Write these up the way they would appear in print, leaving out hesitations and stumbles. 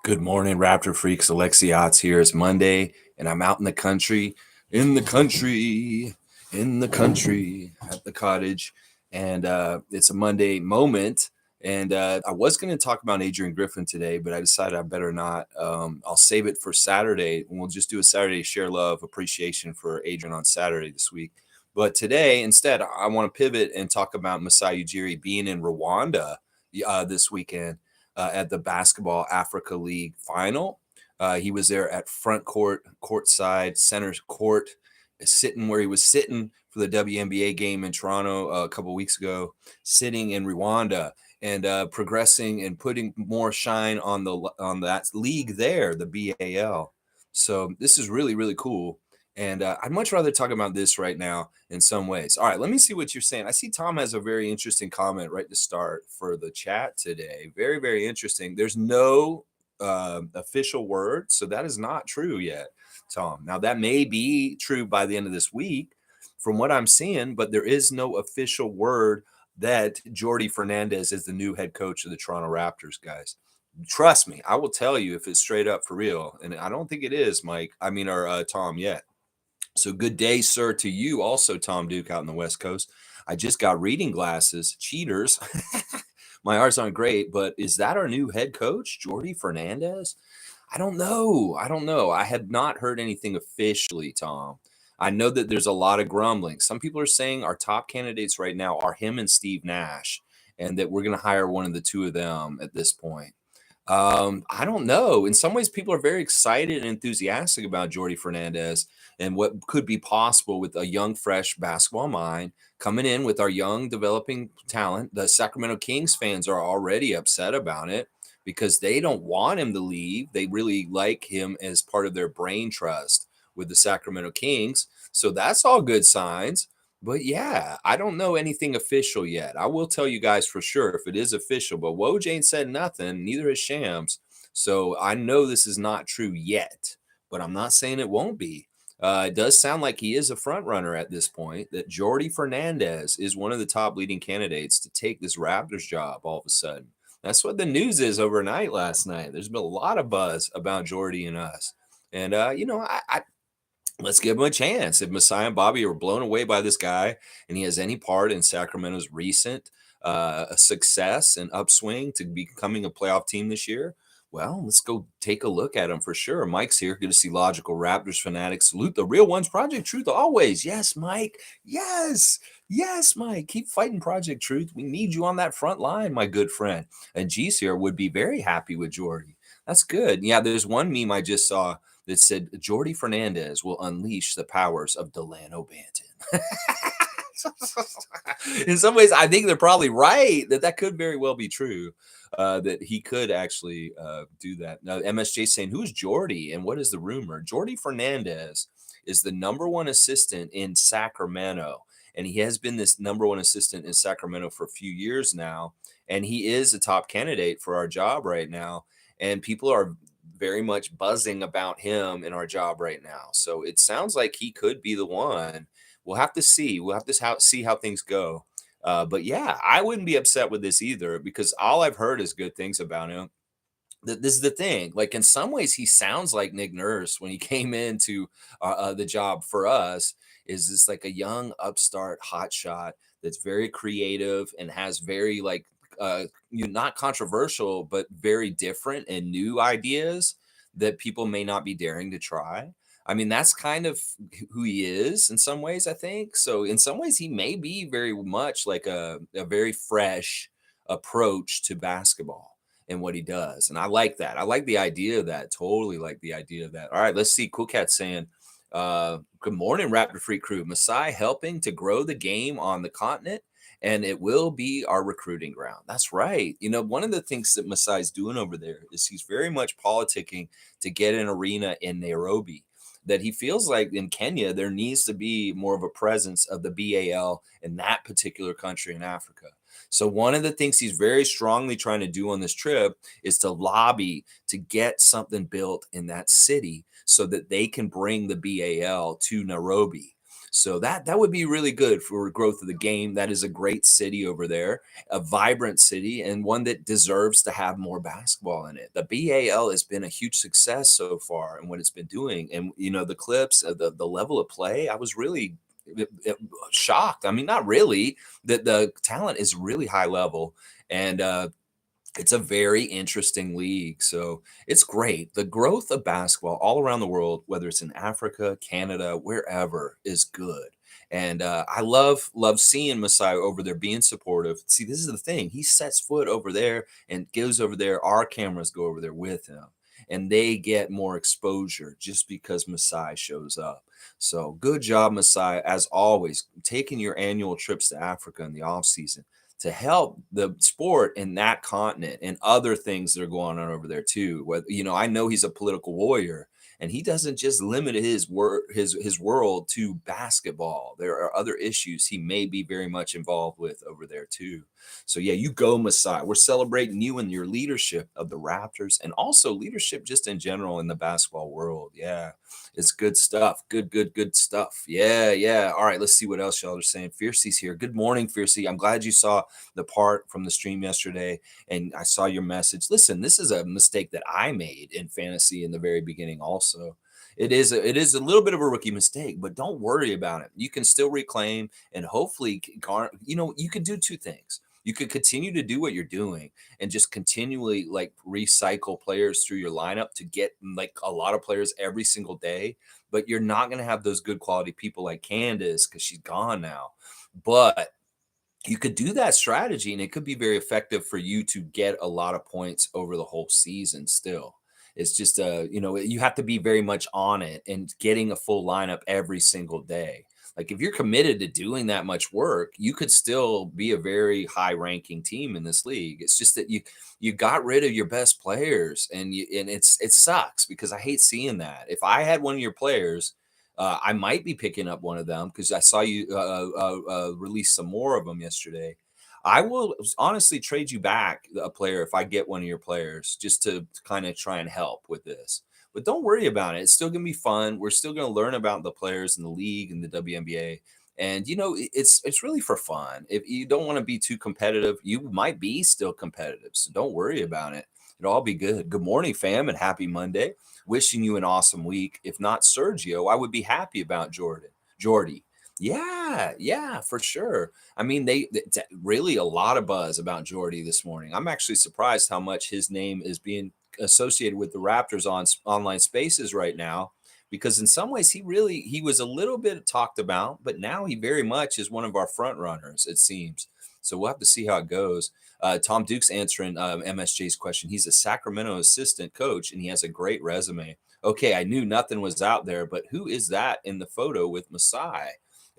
Good morning, Raptor Freaks. Alexiot's here. It's Monday, and I'm out in the country, in the country at the cottage. And it's a Monday moment. And I was going to talk about Adrian Griffin today, but I decided I better not. I'll save it for Saturday, and we'll just do a Saturday share love appreciation for Adrian on Saturday this week. But today, instead, I want to pivot and talk about Masai Ujiri being in Rwanda this weekend at the Basketball Africa League final. He was there at front court, courtside, center court, sitting where he was sitting for the WNBA game in Toronto a couple of weeks ago, sitting in Rwanda and progressing and putting more shine on that league there, the BAL. So this is really, really cool. And I'd much rather talk about this right now in some ways. All right, let me see what you're saying. I see Tom has a very interesting comment right to start for the chat today. Very, very interesting. There's no official word, so that is not true yet, Tom. Now, that may be true by the end of this week from what I'm seeing, but there is no official word that Jordi Fernandez is the new head coach of the Toronto Raptors, guys. Trust me, I will tell you if it's straight up for real. And I don't think it is, Mike. I mean, or Tom yet. So good day, sir, to you also, Tom Duke, out in the West Coast. I just got reading glasses. Cheaters. My eyes aren't great, but is that our new head coach, Jordi Fernandez? I don't know. I have not heard anything officially, Tom. I know that there's a lot of grumbling. Some people are saying our top candidates right now are him and Steve Nash, and that we're going to hire one of the two of them at this point. I don't know. In some ways, people are very excited and enthusiastic about Jordi Fernandez and what could be possible with a young, fresh basketball mind coming in with our young, developing talent. The Sacramento Kings fans are already upset about it because they don't want him to leave. They really like him as part of their brain trust with the Sacramento Kings. So that's all good signs. But yeah, I don't know anything official yet. I will tell you guys for sure if it is official, but Woj ain't said nothing, neither has Shams. So I know this is not true yet, but I'm not saying it won't be. It does sound like he is a front runner at this point, that Jordi Fernandez is one of the top leading candidates to take this Raptors job all of a sudden. That's what the news is overnight last night. There's been a lot of buzz about Jordi and us. And, let's give him a chance. If Masai and Bobby are blown away by this guy and he has any part in Sacramento's recent success and upswing to becoming a playoff team this year, well, let's go take a look at him for sure. Mike's here. Good to see Logical Raptors fanatics. Salute the real ones. Project Truth always. Yes, Mike. Yes. Yes, Mike. Keep fighting Project Truth. We need you on that front line, my good friend. And G's here would be very happy with Jordi. That's good. Yeah, there's one meme I just saw that said Jordi Fernandez will unleash the powers of Delano Banton. In some ways, I think they're probably right that could very well be true, that he could actually do that. Now, MSJ saying, who's Jordi and what is the rumor? Jordi Fernandez is the number one assistant in Sacramento, and he has been this number one assistant in Sacramento for a few years now, and he is a top candidate for our job right now, and people are very much buzzing about him in our job right now. So it sounds like he could be the one. We'll have to see. We'll have to see how things go. But yeah, I wouldn't be upset with this either because all I've heard is good things about him. This is the thing. Like in some ways, he sounds like Nick Nurse when he came into the job for us. Is this like a young upstart hotshot that's very creative and has very like not controversial, but very different and new ideas that people may not be daring to try. I mean, that's kind of who he is in some ways, I think. So in some ways, he may be very much like a very fresh approach to basketball and what he does. And I like that. I like the idea of that. Totally like the idea of that. All right, let's see. Cool Cat saying, good morning, Raptor Free Crew. Masai helping to grow the game on the continent, and it will be our recruiting ground. That's right. You know, one of the things that Masai's doing over there is he's very much politicking to get an arena in Nairobi. That he feels like in Kenya, there needs to be more of a presence of the BAL in that particular country in Africa. So one of the things he's very strongly trying to do on this trip is to lobby to get something built in that city so that they can bring the BAL to Nairobi. So that would be really good for growth of the game. That is a great city over there, a vibrant city, and one that deserves to have more basketball in it. The BAL has been a huge success so far and what it's been doing. And the clips, the level of play, I was really shocked. I mean, not really. The talent is really high level, and it's a very interesting league. So it's great. The growth of basketball all around the world, whether it's in Africa, Canada, wherever, is good. And I love seeing Messiah over there being supportive. See, this is the thing. He sets foot over there and goes over there. Our cameras go over there with him. And they get more exposure just because Messiah shows up. So good job, Messiah, as always, taking your annual trips to Africa in the off season to help the sport in that continent and other things that are going on over there too. I know he's a political warrior, and he doesn't just limit his world to basketball. There are other issues he may be very much involved with over there too. So yeah, you go, Masai. We're celebrating you and your leadership of the Raptors, and also leadership just in general in the basketball world. Yeah, it's good stuff. Good stuff. Yeah, yeah. All right, let's see what else y'all are saying. Fiercey's here. Good morning, Fiercey. I'm glad you saw the part from the stream yesterday, and I saw your message. Listen, this is a mistake that I made in fantasy in the very beginning. Also, it is a little bit of a rookie mistake, but don't worry about it. You can still reclaim and hopefully, you can do two things. You could continue to do what you're doing and just continually like recycle players through your lineup to get like a lot of players every single day. But you're not going to have those good quality people like Candace because she's gone now. But you could do that strategy and it could be very effective for you to get a lot of points over the whole season still. It's just you have to be very much on it and getting a full lineup every single day. Like if you're committed to doing that much work, you could still be a very high ranking team in this league. It's just that you got rid of your best players and it sucks because I hate seeing that. If I had one of your players, I might be picking up one of them because I saw you release some more of them yesterday. I will honestly trade you back a player if I get one of your players just to kind of try and help with this. But don't worry about it. It's still going to be fun. We're still going to learn about the players in the league and the WNBA. And it's really for fun. If you don't want to be too competitive, you might be still competitive. So don't worry about it. It'll all be good. Good morning, fam, and happy Monday. Wishing you an awesome week. If not Sergio, I would be happy about Jordy. Yeah, yeah, for sure. I mean, really a lot of buzz about Jordy this morning. I'm actually surprised how much his name is being associated with the Raptors on online spaces right now, because in some ways he was a little bit talked about, but now he very much is one of our front runners, it seems. So we'll have to see how it goes. Tom Duke's answering MSJ's question. He's a Sacramento assistant coach, and he has a great resume. Okay, I knew nothing was out there, but who is that in the photo with Masai?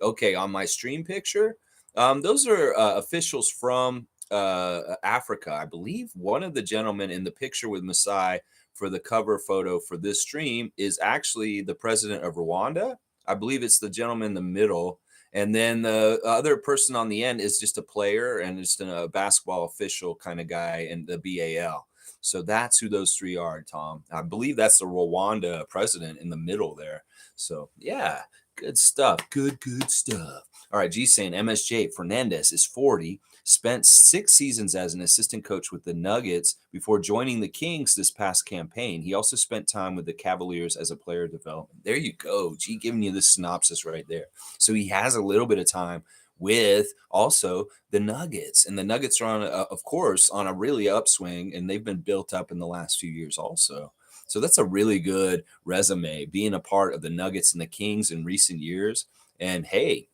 Okay, on my stream picture, those are officials from Africa. I believe one of the gentlemen in the picture with Masai for the cover photo for this stream is actually the president of Rwanda. I believe it's the gentleman in the middle. And then the other person on the end is just a player and just a basketball official kind of guy in the BAL. So that's who those three are, Tom. I believe that's the Rwanda president in the middle there. So yeah, good stuff. Good stuff. All right, G saying MSJ Fernandez is 40, spent 6 seasons as an assistant coach with the Nuggets before joining the Kings this past campaign. He also spent time with the Cavaliers as a player development. There you go. G giving you the synopsis right there. So he has a little bit of time with also the Nuggets. And the Nuggets are on, of course, on a really upswing, and they've been built up in the last few years also. So that's a really good resume, being a part of the Nuggets and the Kings in recent years. And hey,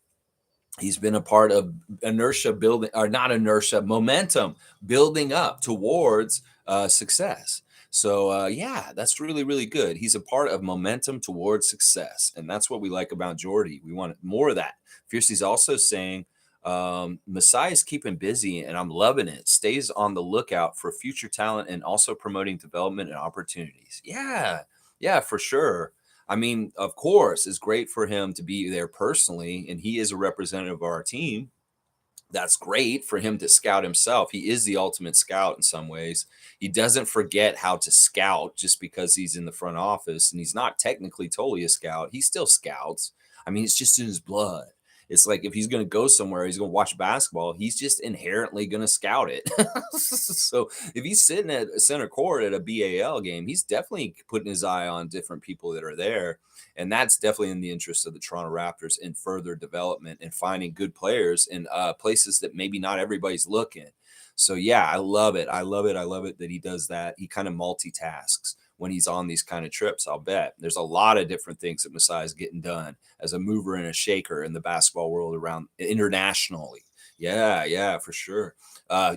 he's been a part of inertia building, or not inertia, momentum building up towards success. So yeah, that's really good. He's a part of momentum towards success, and that's what we like about Jordy. We want more of that. Fiercey's also saying Masai is keeping busy, and I'm loving it. Stays on the lookout for future talent and also promoting development and opportunities. Yeah, for sure. I mean, of course, it's great for him to be there personally, and he is a representative of our team. That's great for him to scout himself. He is the ultimate scout in some ways. He doesn't forget how to scout just because he's in the front office, and he's not technically totally a scout. He still scouts. I mean, it's just in his blood. It's like if he's going to go somewhere, he's going to watch basketball. He's just inherently going to scout it. So if he's sitting at center court at a BAL game, he's definitely putting his eye on different people that are there. And that's definitely in the interest of the Toronto Raptors in further development and finding good players in places that maybe not everybody's looking. So yeah, I love it. I love it. I love it that he does that. He kind of multitasks when he's on these kind of trips. I'll bet there's a lot of different things that Masai is getting done as a mover and a shaker in the basketball world around internationally. Yeah, yeah, for sure.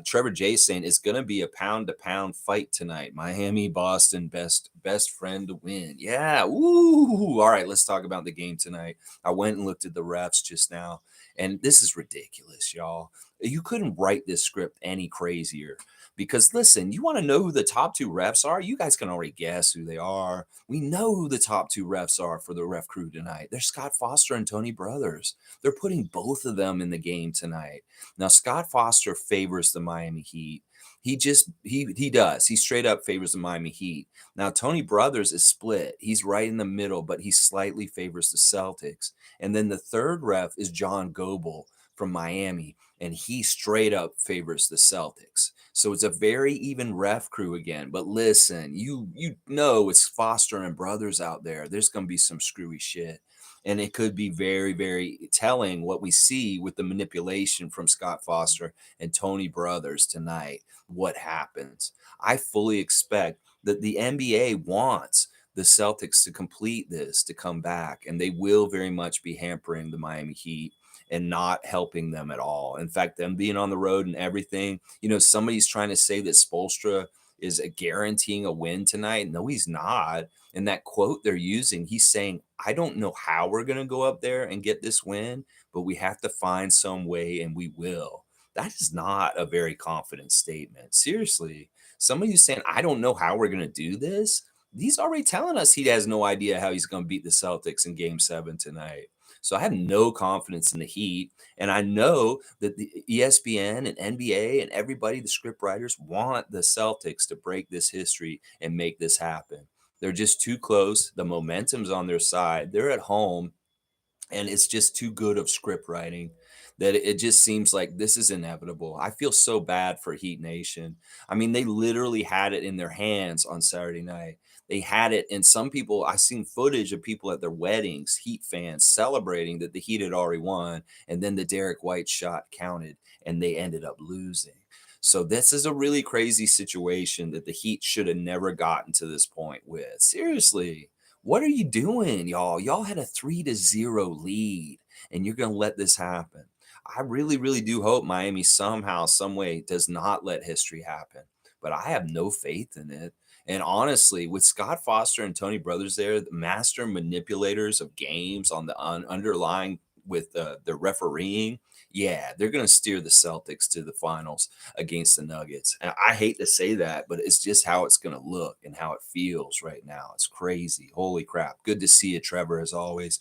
Trevor J saying it's going to be a pound to pound fight tonight. Miami, Boston, best friend to win. Yeah. Ooh. All right, let's talk about the game tonight. I went and looked at the refs just now, and this is ridiculous, y'all. You couldn't write this script any crazier. Because listen, you want to know who the top two refs are? You guys can already guess who they are. We know who the top two refs are for the ref crew tonight. They're Scott Foster and Tony Brothers. They're putting both of them in the game tonight. Now, Scott Foster favors the Miami Heat. He does. He straight up favors the Miami Heat. Now, Tony Brothers is split. He's right in the middle, but he slightly favors the Celtics. And then the third ref is John Goebel from Miami, and he straight up favors the Celtics. So it's a very even ref crew again. But listen, you know it's Foster and Brothers out there. There's going to be some screwy shit. And it could be very, very telling what we see with the manipulation from Scott Foster and Tony Brothers tonight. What happens? I fully expect that the NBA wants the Celtics to complete this, to come back, and they will very much be hampering the Miami Heat and not helping them at all. In fact, them being on the road and everything, somebody's trying to say that Spoelstra is guaranteeing a win tonight. No, he's not. And that quote they're using, he's saying, I don't know how we're going to go up there and get this win, but we have to find some way and we will. That is not a very confident statement. Seriously, somebody who's saying, I don't know how we're going to do this. He's already telling us he has no idea how he's going to beat the Celtics in game 7 tonight. So I have no confidence in the Heat. And I know that the ESPN and NBA and everybody, the script writers, want the Celtics to break this history and make this happen. They're just too close. The momentum's on their side. They're at home. And it's just too good of script writing that it just seems like this is inevitable. I feel so bad for Heat Nation. I mean, they literally had it in their hands on Saturday night. They had it, and some people, I seen footage of people at their weddings, Heat fans, celebrating that the Heat had already won, and then the Derek White shot counted, and they ended up losing. So this is a really crazy situation that the Heat should have never gotten to this point with. Seriously. What are you doing, y'all? Y'all had a 3-0 lead, and you're going to let this happen. I really, really do hope Miami somehow, some way does not let history happen, but I have no faith in it. And honestly, with Scott Foster and Tony Brothers there, the master manipulators of games on the underlying with the refereeing, yeah, they're going to steer the Celtics to the finals against the Nuggets. And I hate to say that, but it's just how it's going to look and how it feels right now. It's crazy. Holy crap. Good to see you, Trevor, as always.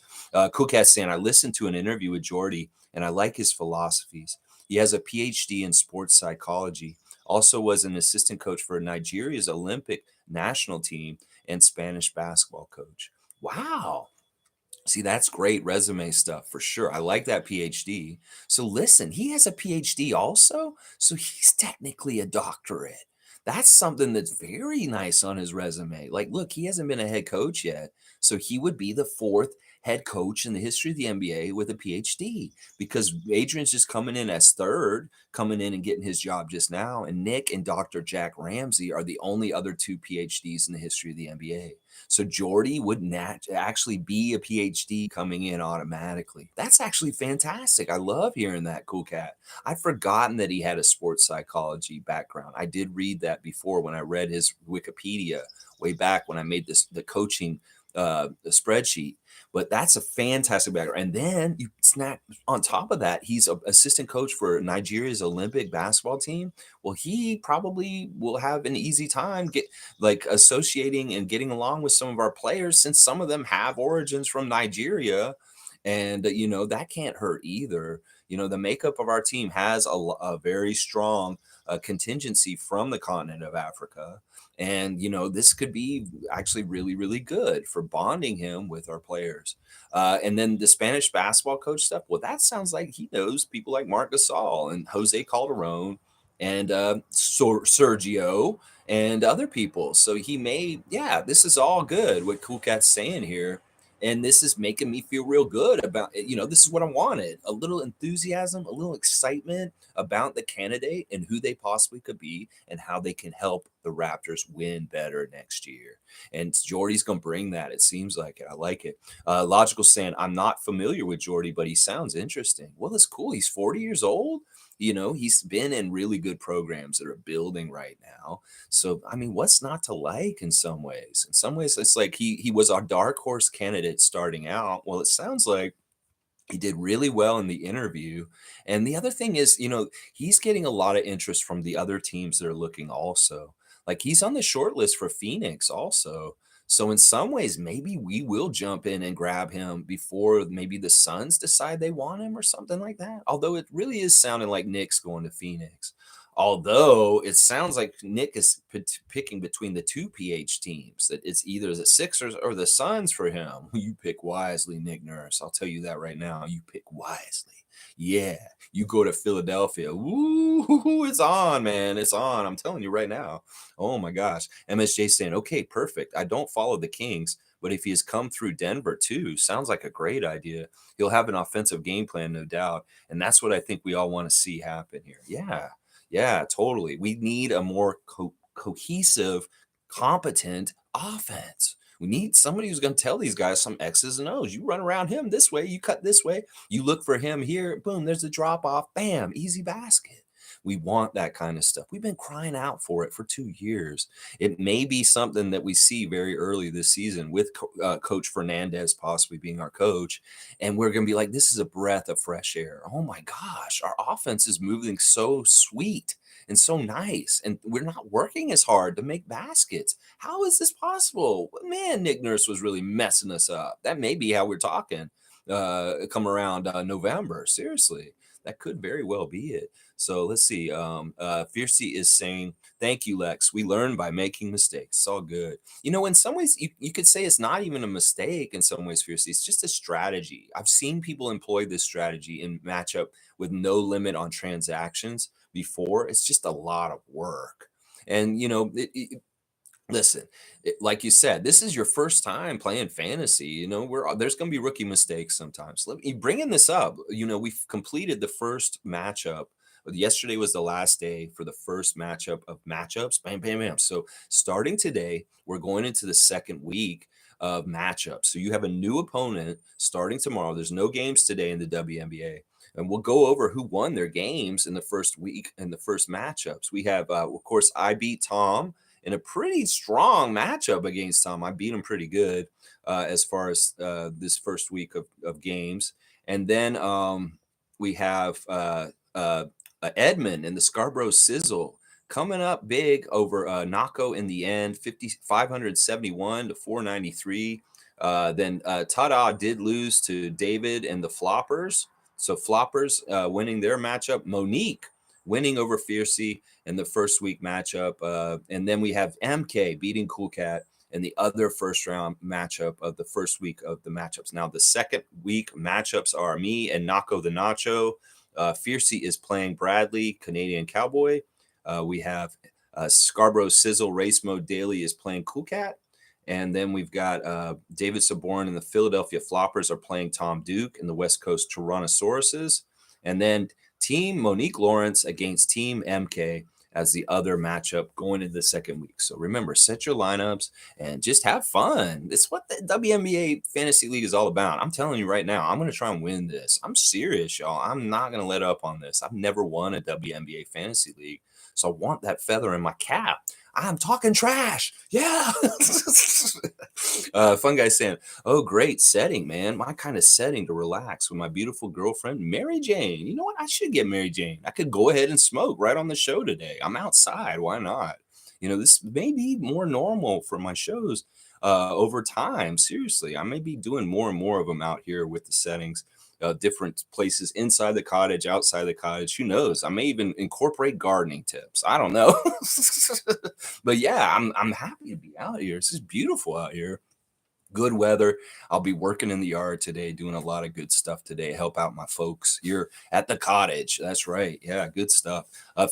Cool Cat saying, I listened to an interview with Jordy and I like his philosophies. He has a PhD in sports psychology, also was an assistant coach for Nigeria's Olympic national team and Spanish basketball coach. Wow. See, that's great resume stuff for sure. I like that PhD. So listen, he has a PhD also. So he's technically a doctorate. That's something that's very nice on his resume. Like, look, he hasn't been a head coach yet. So he would be the fourth head coach in the history of the NBA with a PhD because Adrian's just coming in as third, coming in and getting his job just now. And Nick and Dr. Jack Ramsey are the only other two PhDs in the history of the NBA. So Jordy would actually be a PhD coming in automatically. That's actually fantastic. I love hearing that, Cool Cat. I'd forgotten that he had a sports psychology background. I did read that before when I read his Wikipedia way back when I made the coaching the spreadsheet. But that's a fantastic background. And then you snap on top of that, he's an assistant coach for Nigeria's Olympic basketball team. Well, he probably will have an easy time associating and getting along with some of our players since some of them have origins from Nigeria. And, that can't hurt either. The makeup of our team has a very strong a contingency from the continent of Africa. And, this could be actually really, really good for bonding him with our players. And then the Spanish basketball coach stuff, well, that sounds like he knows people like Mark Gasol and Jose Calderon and Sergio and other people. So he may, yeah, this is all good what Cool Cat's saying here. And this is making me feel real good about it. This is what I wanted, a little enthusiasm, a little excitement about the candidate and who they possibly could be and how they can help the Raptors win better next year. And Jordy's going to bring that. It seems like it. I like it. Logical saying, I'm not familiar with Jordy, but he sounds interesting. Well, it's cool. He's 40 years old. He's been in really good programs that are building right now. So, I mean, what's not to like in some ways? In some ways, it's like he was our dark horse candidate starting out. Well, it sounds like he did really well in the interview. And the other thing is, he's getting a lot of interest from the other teams that are looking also. Like he's on the short list for Phoenix also. So in some ways, maybe we will jump in and grab him before maybe the Suns decide they want him or something like that. Although it really is sounding like Nick's going to Phoenix. Although it sounds like Nick is picking between the two PH teams, that it's either the Sixers or the Suns for him. You pick wisely, Nick Nurse. I'll tell you that right now. You pick wisely. Yeah, you go to Philadelphia. Ooh, it's on, man. It's on. I'm telling you right now. Oh my gosh. MSJ saying, okay, perfect. I don't follow the Kings, but if he has come through Denver too, sounds like a great idea. He'll have an offensive game plan, no doubt. And that's what I think we all want to see happen here. Yeah. Yeah, totally. We need a more cohesive, competent offense. We need somebody who's going to tell these guys some X's and O's. You run around him this way, you cut this way, you look for him here, boom, there's a drop off, bam, easy basket. We want that kind of stuff. We've been crying out for it for 2 years. It may be something that we see very early this season with Coach Fernandez possibly being our coach. And we're going to be like, this is a breath of fresh air. Oh my gosh, our offense is moving so sweet and so nice. And we're not working as hard to make baskets. How is this possible? Man, Nick Nurse was really messing us up. That may be how we're talking come around November. Seriously, that could very well be it. So let's see. Fiercey is saying, thank you, Lex. We learn by making mistakes. It's all good. In some ways, you could say it's not even a mistake in some ways, Fiercey. It's just a strategy. I've seen people employ this strategy in matchup with no limit on transactions before. It's just a lot of work. And, listen, like you said, this is your first time playing fantasy. There's going to be rookie mistakes sometimes. Let me bringing this up. We've completed the first matchup. Yesterday was the last day for the first matchup of matchups. Bam, bam, bam. So starting today, we're going into the second week of matchups. So you have a new opponent starting tomorrow. There's no games today in the WNBA. And we'll go over who won their games in the first week and the first matchups. We have, of course, I beat Tom in a pretty strong matchup against Tom. I beat him pretty good as far as this first week of games. And then we have Edmund and the Scarborough Sizzle coming up big over Nako in the end, 571 to 493. Then Tada did lose to David and the Floppers. So Floppers winning their matchup. Monique winning over Fiercey in the first week matchup. And then we have MK beating Cool Cat in the other first round matchup of the first week of the matchups. Now, the second week matchups are me and Nako the Nacho. Fiercey is playing Bradley, Canadian Cowboy. We have Scarborough Sizzle Race Mode Daily is playing Cool Cat. And then we've got David Saborn and the Philadelphia Floppers are playing Tom Duke and the West Coast Tyrannosauruses. And then Team Monique Lawrence against Team MK as the other matchup going into the second week. So remember, set your lineups and just have fun. It's what the WNBA Fantasy League is all about. I'm telling you right now, I'm going to try and win this. I'm serious, y'all. I'm not going to let up on this. I've never won a WNBA Fantasy League, so I want that feather in my cap. I'm talking trash. Yeah. Fun guy saying, oh, great setting, man. My kind of setting to relax with my beautiful girlfriend, Mary Jane. You know what? I should get Mary Jane. I could go ahead and smoke right on the show today. I'm outside. Why not? This may be more normal for my shows over time. Seriously, I may be doing more and more of them out here with the settings. different places inside the cottage, outside the cottage. Who knows? I may even incorporate gardening tips. I don't know. But yeah, I'm happy to be out here. It's just beautiful out here. Good weather. I'll be working in the yard today, doing a lot of good stuff today. Help out my folks here at the cottage. That's right. Yeah, good stuff.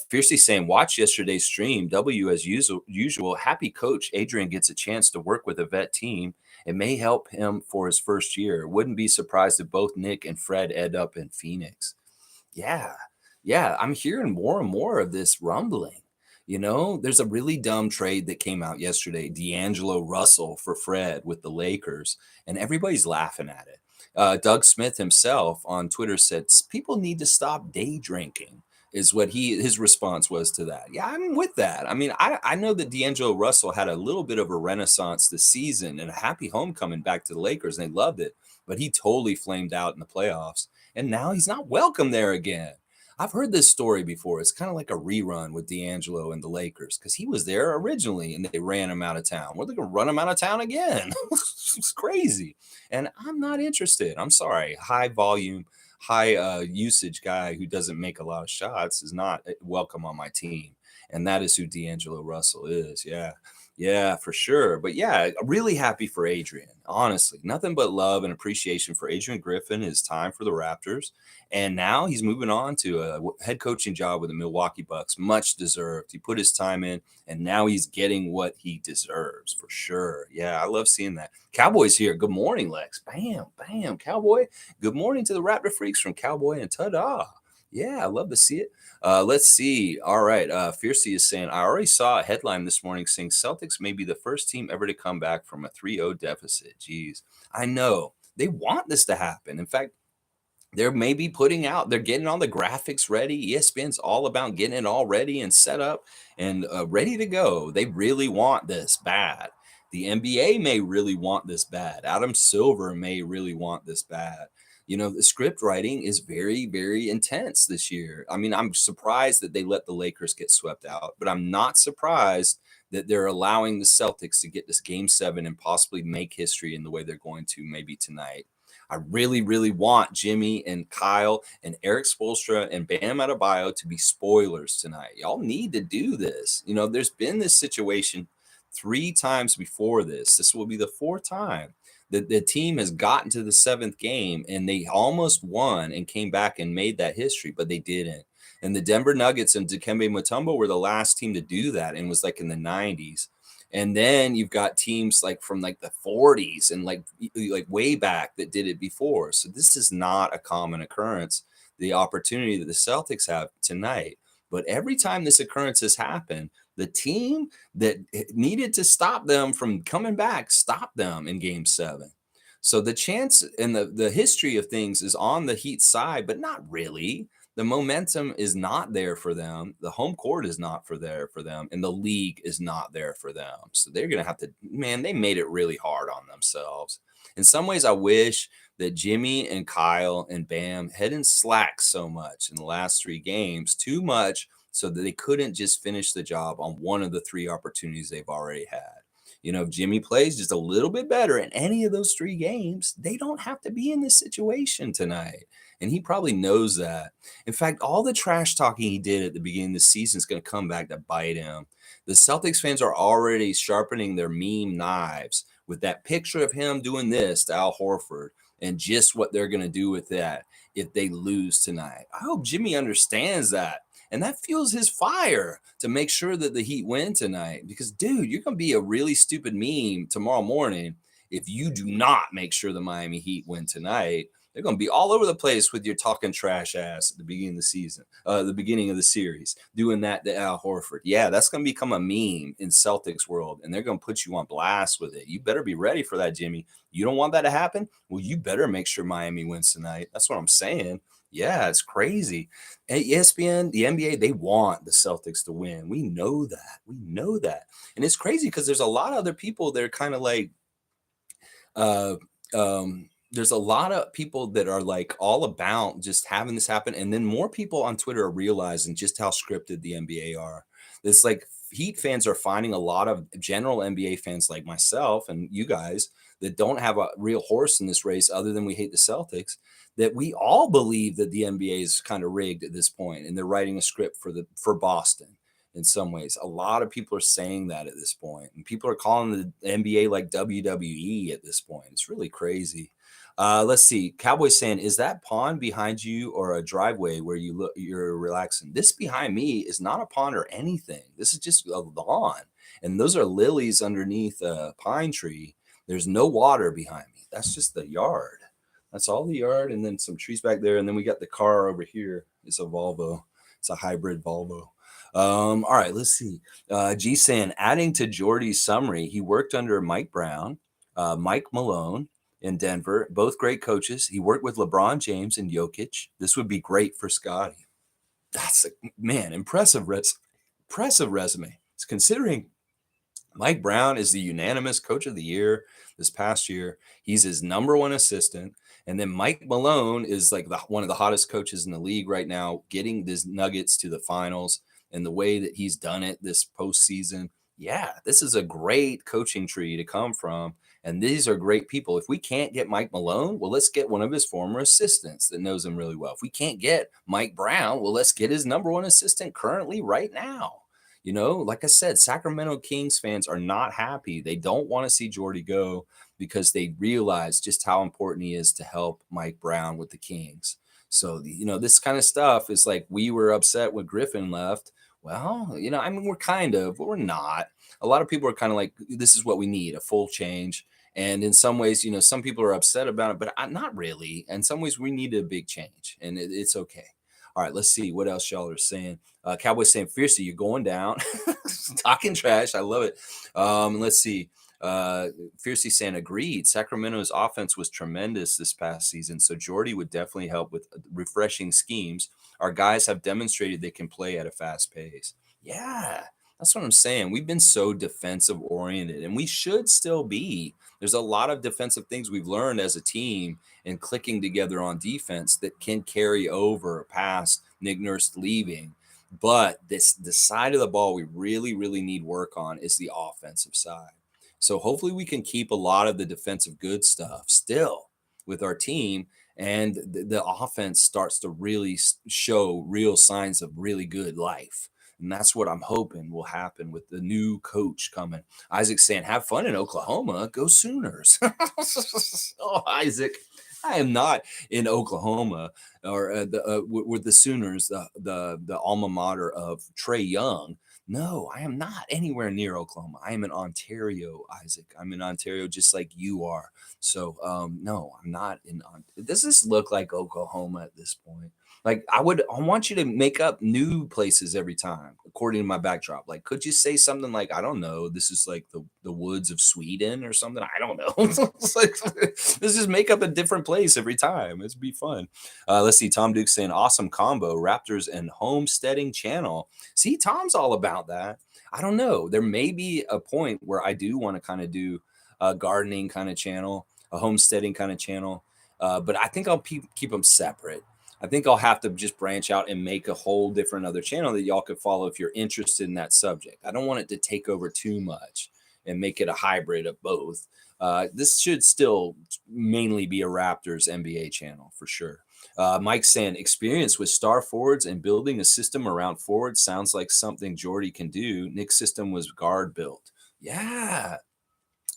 Fiercely saying, watch yesterday's stream. W as usual. Happy coach Adrian gets a chance to work with a vet team. It may help him for his first year. Wouldn't be surprised if both Nick and Fred end up in Phoenix. Yeah. Yeah. I'm hearing more and more of this rumbling. There's a really dumb trade that came out yesterday, D'Angelo Russell for Fred with the Lakers, and everybody's laughing at it. Doug Smith himself on Twitter said, People need to stop day drinking," is what his response was to that. Yeah, I'm with that. I mean, I know that D'Angelo Russell had a little bit of a renaissance this season and a happy homecoming back to the Lakers, and they loved it, but he totally flamed out in the playoffs, and now he's not welcome there again. I've heard this story before. It's kind of like a rerun with D'Angelo and the Lakers because he was there originally and they ran him out of town. Well, they're going to run him out of town again. It's crazy. And I'm not interested. I'm sorry. High volume, high usage guy who doesn't make a lot of shots is not welcome on my team. And that is who D'Angelo Russell is. Yeah. Yeah, for sure. But yeah, really happy for Adrian. Honestly, nothing but love and appreciation for Adrian Griffin. His time for the Raptors. And now he's moving on to a head coaching job with the Milwaukee Bucks. Much deserved. He put his time in, and now he's getting what he deserves for sure. Yeah, I love seeing that. Cowboys here. Good morning, Lex. Bam, bam, Cowboy. Good morning to the Raptor freaks from Cowboy and ta-da. Yeah, I love to see it. Let's see. All right. Fiercey is saying, I already saw a headline this morning saying Celtics may be the first team ever to come back from a 3-0 deficit. Jeez. I know. They want this to happen. In fact, they're maybe they're getting all the graphics ready. ESPN's all about getting it all ready and set up and ready to go. They really want this bad. The NBA may really want this bad. Adam Silver may really want this bad. The script writing is very, very intense this year. I mean, I'm surprised that they let the Lakers get swept out, but I'm not surprised that they're allowing the Celtics to get this game 7 and possibly make history in the way they're going to maybe tonight. I really, really want Jimmy and Kyle and Eric Spoelstra and Bam Adebayo to be spoilers tonight. Y'all need to do this. There's been this situation 3 times before this. This will be the 4th time that the team has gotten to the 7th game and they almost won and came back and made that history, but they didn't. And the Denver Nuggets and Dikembe Mutombo were the last team to do that, and was like in the 90s. And then you've got teams like from like the 40s and like way back that did it before. So this is not a common occurrence, the opportunity that the Celtics have tonight. But every time this occurrence has happened, the team that needed to stop them from coming back stopped them in game 7. So the chance and the history of things is on the Heat side, but not really. The momentum is not there for them. The home court is not there for them. And the league is not there for them. So they're going to have to, man, they made it really hard on themselves. In some ways, I wish that Jimmy and Kyle and Bam hadn't slacked so much in the last 3 games, too much, so that they couldn't just finish the job on one of the 3 opportunities they've already had. If Jimmy plays just a little bit better in any of those 3 games, they don't have to be in this situation tonight. And he probably knows that. In fact, all the trash talking he did at the beginning of the season is going to come back to bite him. The Celtics fans are already sharpening their meme knives with that picture of him doing this to Al Horford and just what they're going to do with that if they lose tonight. I hope Jimmy understands that. And that fuels his fire to make sure that the Heat win tonight. Because, dude, you're going to be a really stupid meme tomorrow morning if you do not make sure the Miami Heat win tonight. They're going to be all over the place with your talking trash ass at the beginning of the season, the beginning of the series, doing that to Al Horford. Yeah, that's going to become a meme in Celtics world, and they're going to put you on blast with it. You better be ready for that, Jimmy. You don't want that to happen? Well, you better make sure Miami wins tonight. That's what I'm saying. Yeah, it's crazy. At ESPN, the NBA, they want the Celtics to win. We know that. We know that. And it's crazy because there's a lot of other people that are kind of like, there's a lot of people that are like all about just having this happen. And then more people on Twitter are realizing just how scripted the NBA are. It's like Heat fans are finding a lot of general NBA fans like myself and you guys that don't have a real horse in this race other than we hate the Celtics, that we all believe that the NBA is kind of rigged at this point and they're writing a script for Boston in some ways. A lot of people are saying that at this point, and people are calling the NBA like WWE at this point. It's really crazy. Let's see. Cowboy saying, "Is that pond behind you or a driveway where you're relaxing?" This behind me is not a pond or anything. This is just a lawn, and those are lilies underneath a pine tree. There's no water behind me. That's just the yard. That's all the yard, and then some trees back there, and then we got the car over here. It's a Volvo. It's a hybrid Volvo. All right, let's see. G saying, adding to Jordy's summary, he worked under Mike Brown, Mike Malone in Denver, both great coaches. He worked with LeBron James and Jokic. This would be great for Scotty. That's a man, impressive resume. It's considering Mike Brown is the unanimous coach of the year this past year. He's his number one assistant. And then Mike Malone is like one of the hottest coaches in the league right now, getting these Nuggets to the finals and the way that he's done it this postseason. Yeah, this is a great coaching tree to come from. And these are great people. If we can't get Mike Malone, well, let's get one of his former assistants that knows him really well. If we can't get Mike Brown, well, let's get his number one assistant currently right now. You know, like I said, Sacramento Kings fans are not happy. They don't want to see Jordy go because they realize just how important he is to help Mike Brown with the Kings. So, this kind of stuff is like we were upset when Griffin left. Well, I mean, we're kind of, but we're not. A lot of people are kind of like, this is what we need, a full change. And in some ways, some people are upset about it, but not really. In some ways, we need a big change, and it's okay. All right, let's see what else y'all are saying. Cowboys saying, fiercely, you're going down. Talking trash. I love it. Let's see. Fiercely saying, agreed. Sacramento's offense was tremendous this past season, so Jordy would definitely help with refreshing schemes. Our guys have demonstrated they can play at a fast pace. Yeah, that's what I'm saying. We've been so defensive oriented, and we should still be. There's a lot of defensive things we've learned as a team and clicking together on defense that can carry over past Nick Nurse leaving. But the side of the ball we really, really need work on is the offensive side. So hopefully we can keep a lot of the defensive good stuff still with our team, and the offense starts to really show real signs of really good life. And that's what I'm hoping will happen with the new coach coming. Isaac saying, have fun in Oklahoma. Go Sooners. Oh, Isaac, I am not in Oklahoma or with the Sooners, the alma mater of Trey Young. No, I am not anywhere near Oklahoma. I am in Ontario, Isaac. I'm in Ontario just like you are. So, no, I'm not in. Does this look like Oklahoma at this point? Like I want you to make up new places every time, according to my backdrop. Like, could you say something like, I don't know, this is like the woods of Sweden or something? I don't know. It's like, let's just make up a different place every time. It'd be fun. Let's see. Tom Duke saying, awesome combo, Raptors and homesteading channel. See, Tom's all about that. I don't know. There may be a point where I do want to kind of do a gardening kind of channel, a homesteading kind of channel. But I think I'll keep them separate. I think I'll have to just branch out and make a whole different other channel that y'all could follow if you're interested in that subject. I don't want it to take over too much and make it a hybrid of both. This should still mainly be a Raptors NBA channel for sure. Mike's saying, experience with star forwards and building a system around forwards sounds like something Jordy can do. Nick's system was guard built. Yeah,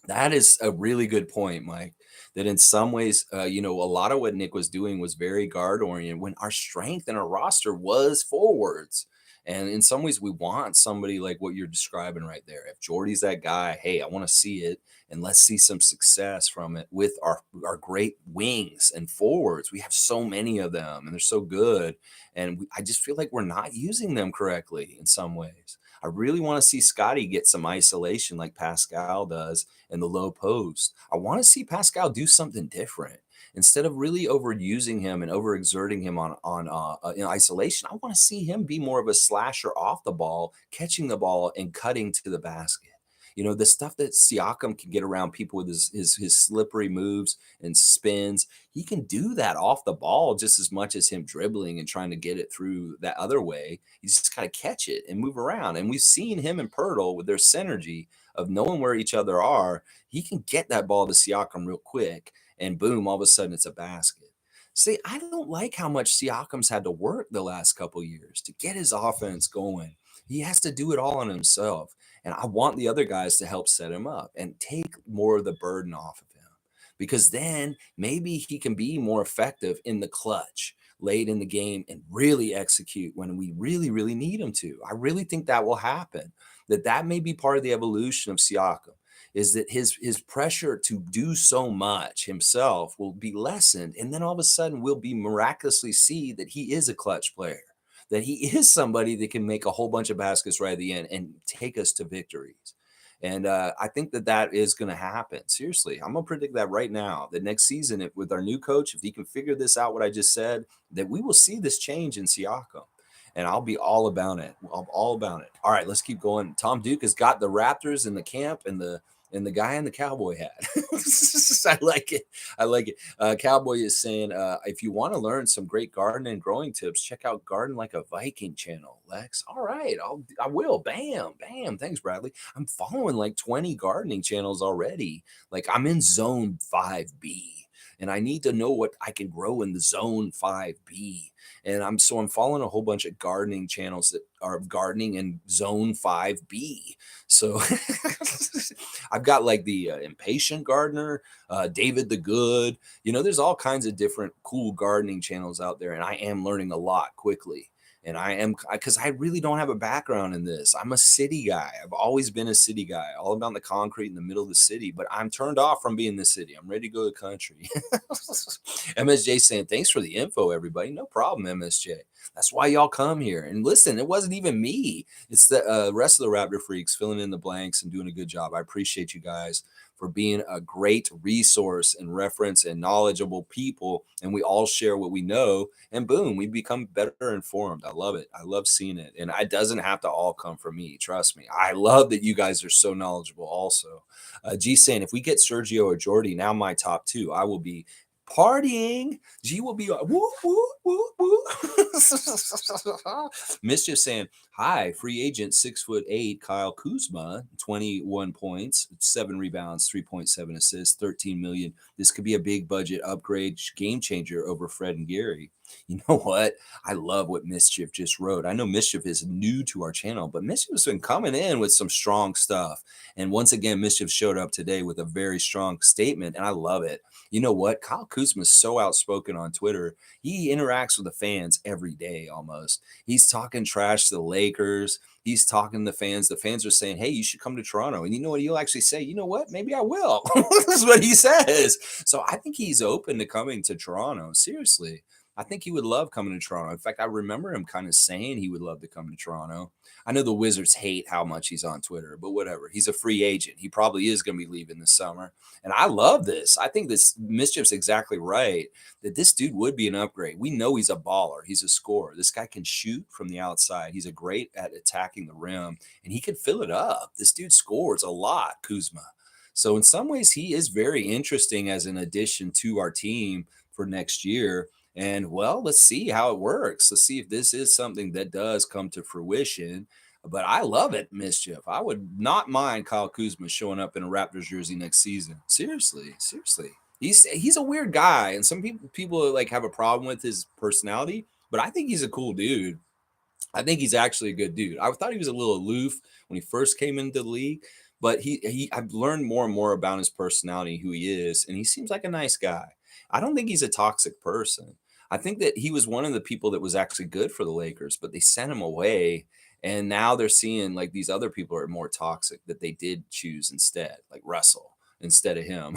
that is a really good point, Mike. That in some ways, a lot of what Nick was doing was very guard oriented when our strength in our roster was forwards. And in some ways, we want somebody like what you're describing right there. If Jordy's that guy, hey, I want to see it, and let's see some success from it with our great wings and forwards. We have so many of them, and they're so good. And I just feel like we're not using them correctly in some ways. I really want to see Scotty get some isolation like Pascal does in the low post. I want to see Pascal do something different. Instead of really overusing him and overexerting him in isolation, I want to see him be more of a slasher off the ball, catching the ball and cutting to the basket. The stuff that Siakam can get around people with his slippery moves and spins, he can do that off the ball just as much as him dribbling and trying to get it through that other way. He's just got to catch it and move around. And we've seen him and Pirtle with their synergy of knowing where each other are. He can get that ball to Siakam real quick, and boom, all of a sudden it's a basket. See, I don't like how much Siakam's had to work the last couple years to get his offense going. He has to do it all on himself. And I want the other guys to help set him up and take more of the burden off of him, because then maybe he can be more effective in the clutch late in the game and really execute when we really, really need him to. I really think that will happen. That may be part of the evolution of Siakam, is that his pressure to do so much himself will be lessened, and then all of a sudden we'll be miraculously see that he is a clutch player, that he is somebody that can make a whole bunch of baskets right at the end and take us to victories. And I think that is going to happen. Seriously, I'm going to predict that right now. That next season, with our new coach, if he can figure this out, what I just said, that we will see this change in Siakam. And I'll be all about it. I'm all about it. All right, let's keep going. Tom Duke has got the Raptors in the camp and the guy in the cowboy hat. I like it. I like it. Cowboy is saying, if you want to learn some great gardening and growing tips, check out Garden Like a Viking channel, Lex. All right, I will. Bam, bam. Thanks, Bradley. I'm following like 20 gardening channels already. Like I'm in zone 5B. And I need to know what I can grow in the zone 5B. And I'm following a whole bunch of gardening channels that are gardening in zone 5B. So I've got like the impatient gardener, David the Good. There's all kinds of different cool gardening channels out there, and I am learning a lot quickly. And because I really don't have a background in this. I'm a city guy. I've always been a city guy, all about the concrete in the middle of the city. But I'm turned off from being the city. I'm ready to go to the country. MSJ saying, thanks for the info, everybody. No problem, MSJ. That's why y'all come here. And listen, it wasn't even me. It's the rest of the Raptor freaks filling in the blanks and doing a good job. I appreciate you guys for being a great resource and reference and knowledgeable people. And we all share what we know. And boom, we become better informed. I love it. I love seeing it. And it doesn't have to all come from me. Trust me. I love that you guys are so knowledgeable also. G saying, if we get Sergio or Jordy, now my top two, I will be partying. G will be woo, woo, woo, woo. Mischief saying, hi, free agent 6'8" Kyle Kuzma, 21 points, 7 rebounds, 3.7 assists, 13 million. This could be a big budget upgrade, game changer over Fred and Gary. You know what? I love what Mischief just wrote. I know Mischief is new to our channel, but Mischief's been coming in with some strong stuff. And once again, Mischief showed up today with a very strong statement, and I love it. You know what? Kyle Kuzma is so outspoken on Twitter. He interacts with the fans every day almost. He's talking trash to the Lakers. He's talking to the fans. The fans are saying, hey, you should come to Toronto. And you know what? He'll actually say, you know what? Maybe I will. That's what he says. So I think he's open to coming to Toronto. Seriously. I think he would love coming to Toronto. In fact, I remember him kind of saying he would love to come to Toronto. I know the Wizards hate how much he's on Twitter, but whatever. He's a free agent. He probably is going to be leaving this summer. And I love this. I think this Mischief's exactly right, that this dude would be an upgrade. We know he's a baller. He's a scorer. This guy can shoot from the outside. He's a great at attacking the rim, and he can fill it up. This dude scores a lot, Kuzma. So in some ways, he is very interesting as an addition to our team for next year. And well, let's see how it works. Let's see if this is something that does come to fruition. But I love it, Mischief. I would not mind Kyle Kuzma showing up in a Raptors jersey next season. Seriously, seriously. He's a weird guy, and some people like have a problem with his personality, but I think he's a cool dude. I think he's actually a good dude. I thought he was a little aloof when he first came into the league, but I've learned more and more about his personality, who he is, and he seems like a nice guy. I don't think he's a toxic person. I think that he was one of the people that was actually good for the Lakers, but they sent him away. And now they're seeing like these other people are more toxic that they did choose instead, like Russell instead of him.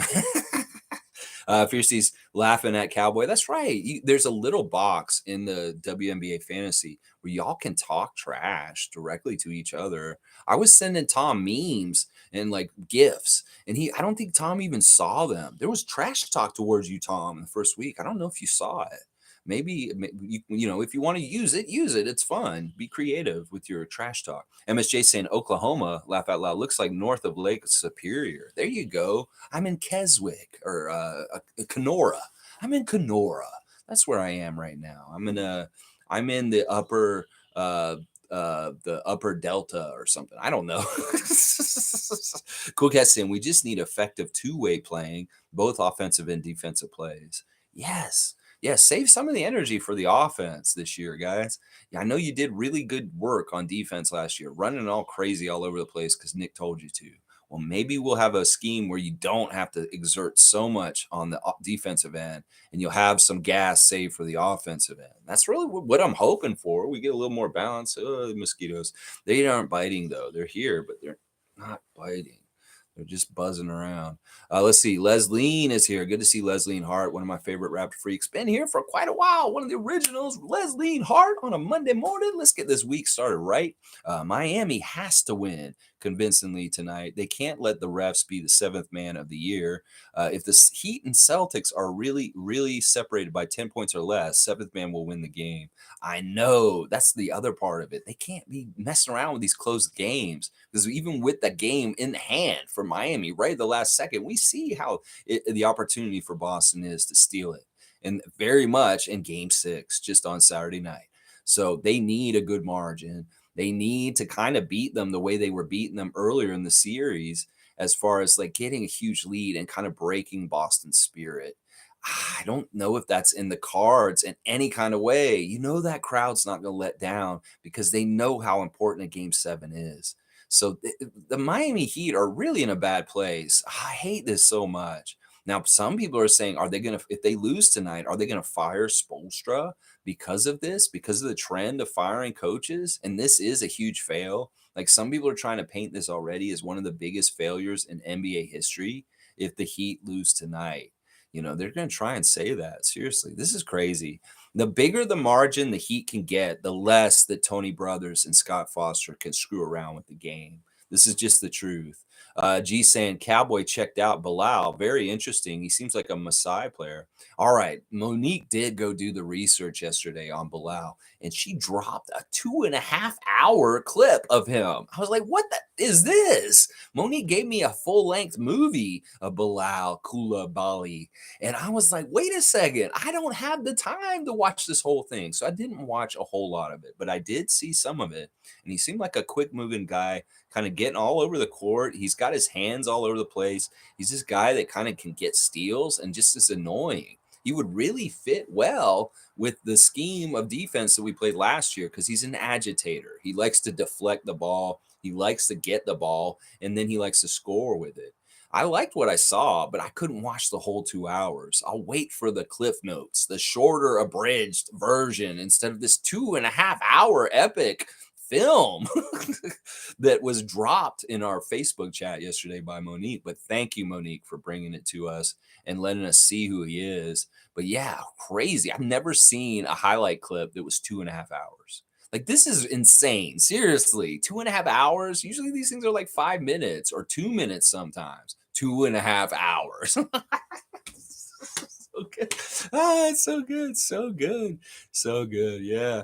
Fiercey's laughing at Cowboy. That's right. There's a little box in the WNBA fantasy where y'all can talk trash directly to each other. I was sending Tom memes and like gifs, and I don't think Tom even saw them. There was trash talk towards you, Tom, in the first week. I don't know if you saw it. if you want to use it, use it. It's fun. Be creative with your trash talk. MSJ saying Oklahoma, laugh out loud, looks like north of Lake Superior. There you go. I'm in Keswick or Kenora. I'm in Kenora. That's where I am right now. I'm in uh the upper delta or something. I don't know. Cool Cat saying we just need effective two-way playing, both offensive and defensive plays. Yes. Yeah, save some of the energy for the offense this year, guys. Yeah, I know you did really good work on defense last year, running all crazy all over the place because Nick told you to. Well, maybe we'll have a scheme where you don't have to exert so much on the defensive end, and you'll have some gas saved for the offensive end. That's really what I'm hoping for. We get a little more balance. Oh, the mosquitoes. They aren't biting, though. They're here, but they're not biting. They're just buzzing around. Let's see. Leslie is here. Good to see Leslie Hart, one of my favorite Raptor freaks. Been here for quite a while. One of the originals, Leslie Hart, on a Monday morning. Let's get this week started right. Miami has to win convincingly tonight. They can't let the refs be the seventh man of the year. If the Heat and Celtics are really, really separated by 10 points or less, seventh man will win the game. I know that's the other part of it. They can't be messing around with these close games because even with the game in hand for Miami, right at the last second, we see how the opportunity for Boston is to steal it, and very much in Game 6 just on Saturday night. So they need a good margin. They need to kind of beat them the way they were beating them earlier in the series, as far as like getting a huge lead and kind of breaking Boston's spirit. I don't know if that's in the cards in any kind of way. That crowd's not going to let down because they know how important a Game 7 is. So the Miami Heat are really in a bad place. I hate this so much. Now, some people are saying, are they going to, if they lose tonight, are they going to fire Spoelstra because of this, because of the trend of firing coaches? And this is a huge fail. Like, some people are trying to paint this already as one of the biggest failures in NBA history if the Heat lose tonight. They're going to try and say that. Seriously, this is crazy. The bigger the margin the Heat can get, the less that Tony Brothers and Scott Foster can screw around with the game. This is just the truth. G saying Cowboy checked out Bilal. Very interesting. He seems like a Messiah player. All right. Monique did go do the research yesterday on Bilal, and she dropped a 2.5-hour clip of him. I was like, what is this? Monique gave me a full-length movie of Bilal Coulibaly. And I was like, wait a second, I don't have the time to watch this whole thing. So I didn't watch a whole lot of it, but I did see some of it. And he seemed like a quick moving guy, kind of getting all over the court. He's got his hands all over the place. He's this guy that kind of can get steals and just is annoying. He would really fit well with the scheme of defense that we played last year because he's an agitator. He likes to deflect the ball. He likes to get the ball, and then he likes to score with it. I liked what I saw, but I couldn't watch the whole 2 hours. I'll wait for the cliff notes, the shorter abridged version instead of this 2.5-hour epic film that was dropped in our Facebook chat yesterday by Monique. But thank you, Monique, for bringing it to us and letting us see who he is. But yeah, crazy. I've never seen a highlight clip that was 2.5 hours. Like, this is insane. Seriously, 2.5 hours. Usually these things are like 5 minutes or 2 minutes sometimes. 2.5 hours. So good. It's so good. So good. So good. Yeah.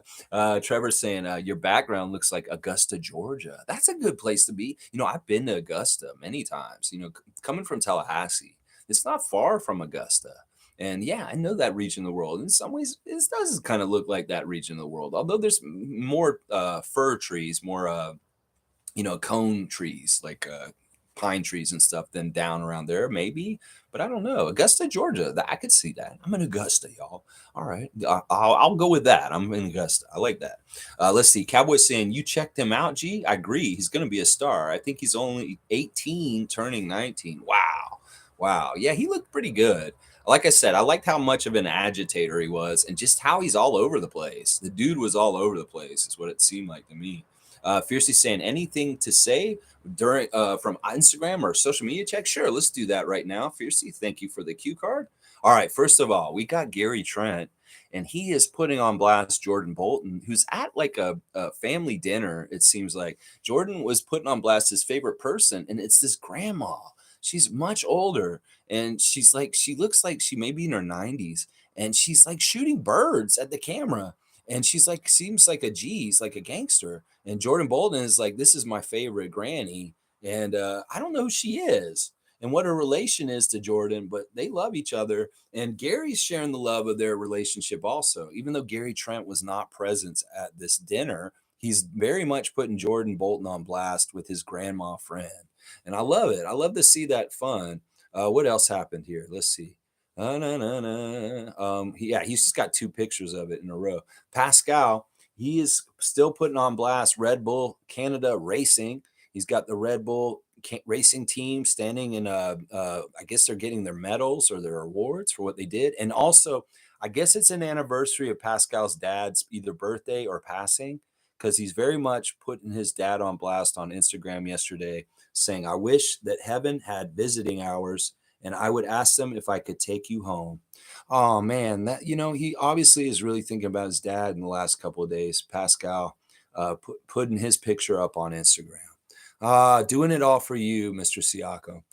Trevor's saying your background looks like Augusta, Georgia. That's a good place to be. I've been to Augusta many times. Coming from Tallahassee, it's not far from Augusta. And yeah, I know that region of the world. In some ways, it does kind of look like that region of the world. Although there's more fir trees, more cone trees, like pine trees and stuff than down around there, maybe. But I don't know. Augusta, Georgia, I could see that. I'm in Augusta, y'all. All right. I'll go with that. I'm in Augusta. I like that. Let's see. Cowboys saying, you checked him out, G? I agree. He's going to be a star. I think he's only 18, turning 19. Wow. Wow. Yeah, he looked pretty good. Like I said, I liked how much of an agitator he was and just how he's all over the place. The dude was all over the place is what it seemed like to me. Fiercely saying, anything to say during from Instagram or social media check? Sure, let's do that right now. Fiercely, thank you for the cue card. All right, first of all, we got Gary Trent, and he is putting on blast Jordan Bolton, who's at like a family dinner. It seems like Jordan was putting on blast his favorite person, and it's this grandma. She's much older, and she's like, she looks like she may be in her 90s, and she's like shooting birds at the camera. And she's like, seems like a G's, like a gangster. And Jordan Bolden is like, this is my favorite granny. And I don't know who she is and what her relation is to Jordan, but they love each other. And Gary's sharing the love of their relationship also. Even though Gary Trent was not present at this dinner, he's very much putting Jordan Bolton on blast with his grandma friend. And I love it. I love to see that fun. What else happened here? Let's see. Na, na, na. Yeah, he's just got two pictures of it in a row. Pascal, he is still putting on blast Red Bull Canada Racing. He's got the Red Bull racing team standing in I guess they're getting their medals or their awards for what they did. And also, I guess it's an anniversary of Pascal's dad's either birthday or passing, because he's very much putting his dad on blast on Instagram yesterday, saying, I wish that heaven had visiting hours and I would ask them if I could take you home. Oh man, that, he obviously is really thinking about his dad in the last couple of days. Pascal putting his picture up on Instagram. Doing it all for you, Mr. Siakam.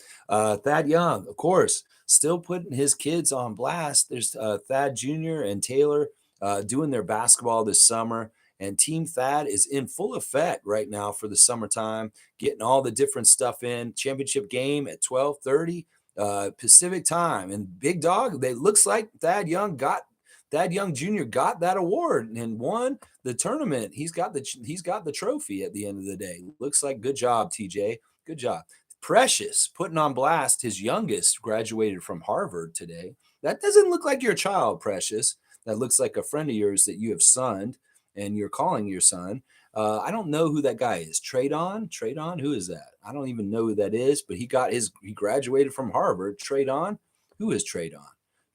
Thad Young, of course, still putting his kids on blast. There's Thad Jr. and Taylor doing their basketball this summer. And Team Thad is in full effect right now for the summertime, getting all the different stuff in. Championship game at 12:30 Pacific time. And Big Dog, it looks like Thad Young Jr. got that award and won the tournament. He's got the trophy at the end of the day. Looks like good job, TJ. Good job. Precious putting on blast his youngest graduated from Harvard today. That doesn't look like your child, Precious. That looks like a friend of yours that you have sunned and you're calling your son. I don't know who that guy is. Tradon, who is that? I don't even know who that is, but he graduated from Harvard. Tradon, who is Tradon?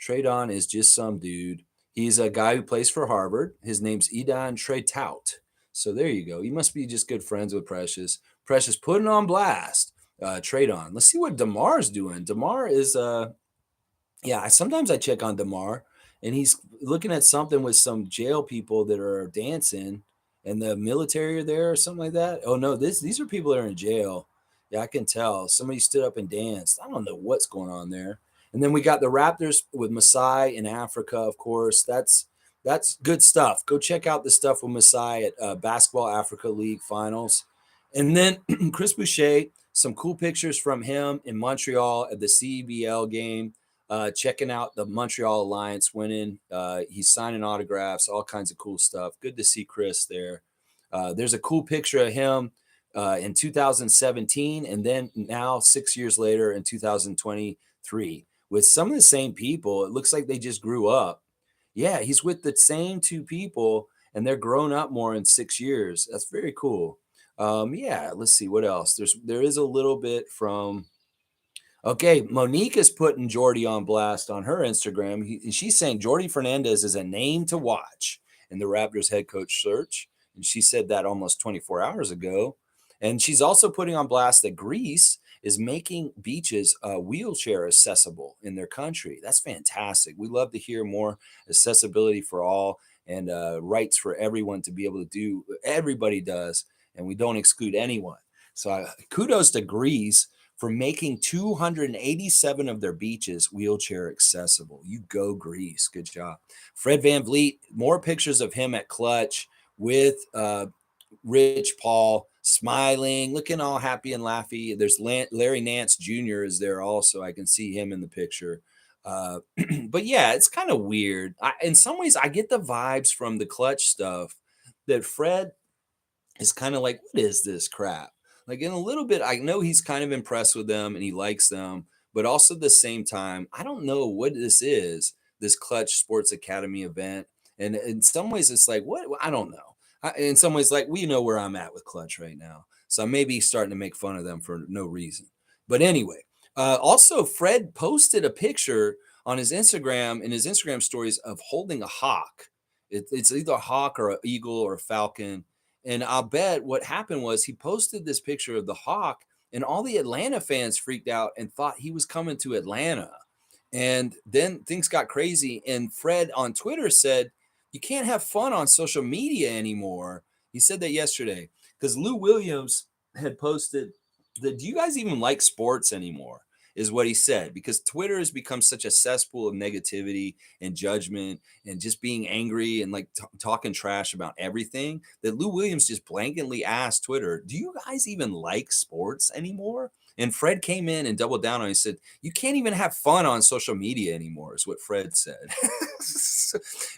Tradon is just some dude. He's a guy who plays for Harvard. His name's Edan Tretout. So there you go. You must be just good friends with Precious. Precious putting on blast. Tradon. Let's see what DeMar's doing. DeMar is sometimes I check on DeMar and he's looking at something with some jail people that are dancing and the military are there or something like that. Oh no, these are people that are in jail. Yeah, I can tell. Somebody stood up and danced. I don't know what's going on there. And then we got the Raptors with Masai in Africa, of course. That's good stuff. Go check out the stuff with Masai at Basketball Africa League Finals. And then Chris Boucher, some cool pictures from him in Montreal at the CBL game. Checking out the Montreal Alliance winning. He's signing autographs, all kinds of cool stuff. Good to see Chris there. There's a cool picture of him in 2017, and then now 6 years later in 2023 with some of the same people. It looks like they just grew up. Yeah, he's with the same two people, and they're grown up more in 6 years. That's very cool. Yeah, let's see what else. There is a little bit from. Okay, Monique is putting Jordy on blast on her Instagram. She's saying Jordy Fernandez is a name to watch in the Raptors head coach search. And she said that almost 24 hours ago. And she's also putting on blast that Greece is making beaches wheelchair accessible in their country. That's fantastic. We love to hear more accessibility for all and rights for everyone to be able to do. Everybody does, and we don't exclude anyone. So kudos to Greece for making 287 of their beaches wheelchair accessible. You go, Greece. Good job. Fred VanVleet, more pictures of him at Clutch with Rich Paul smiling, looking all happy and laughy. There's Larry Nance Jr. is there also. I can see him in the picture. But yeah, it's kind of weird. In some ways, I get the vibes from the Clutch stuff that Fred is kind of like, what is this crap? Like in a little bit, I know he's kind of impressed with them and he likes them, but also at the same time, I don't know what this is, this Clutch Sports Academy event. And in some ways, it's like, what? I don't know. In some ways, like, we know where I'm at with Clutch right now. So I may be starting to make fun of them for no reason. But anyway, also, Fred posted a picture on his Instagram, in his Instagram stories, of holding a hawk. It's either a hawk or an eagle or a falcon. And I'll bet what happened was he posted this picture of the hawk, and all the Atlanta fans freaked out and thought he was coming to Atlanta. And then things got crazy. And Fred on Twitter said, you can't have fun on social media anymore. He said that yesterday because Lou Williams had posted that, do you guys even like sports anymore? is what he said, because Twitter has become such a cesspool of negativity and judgment and just being angry and like talking trash about everything, that Lou Williams just blanketly asked Twitter, "Do you guys even like sports anymore?" And Fred came in and doubled down on it. He said, "You can't even have fun on social media anymore," is what Fred said.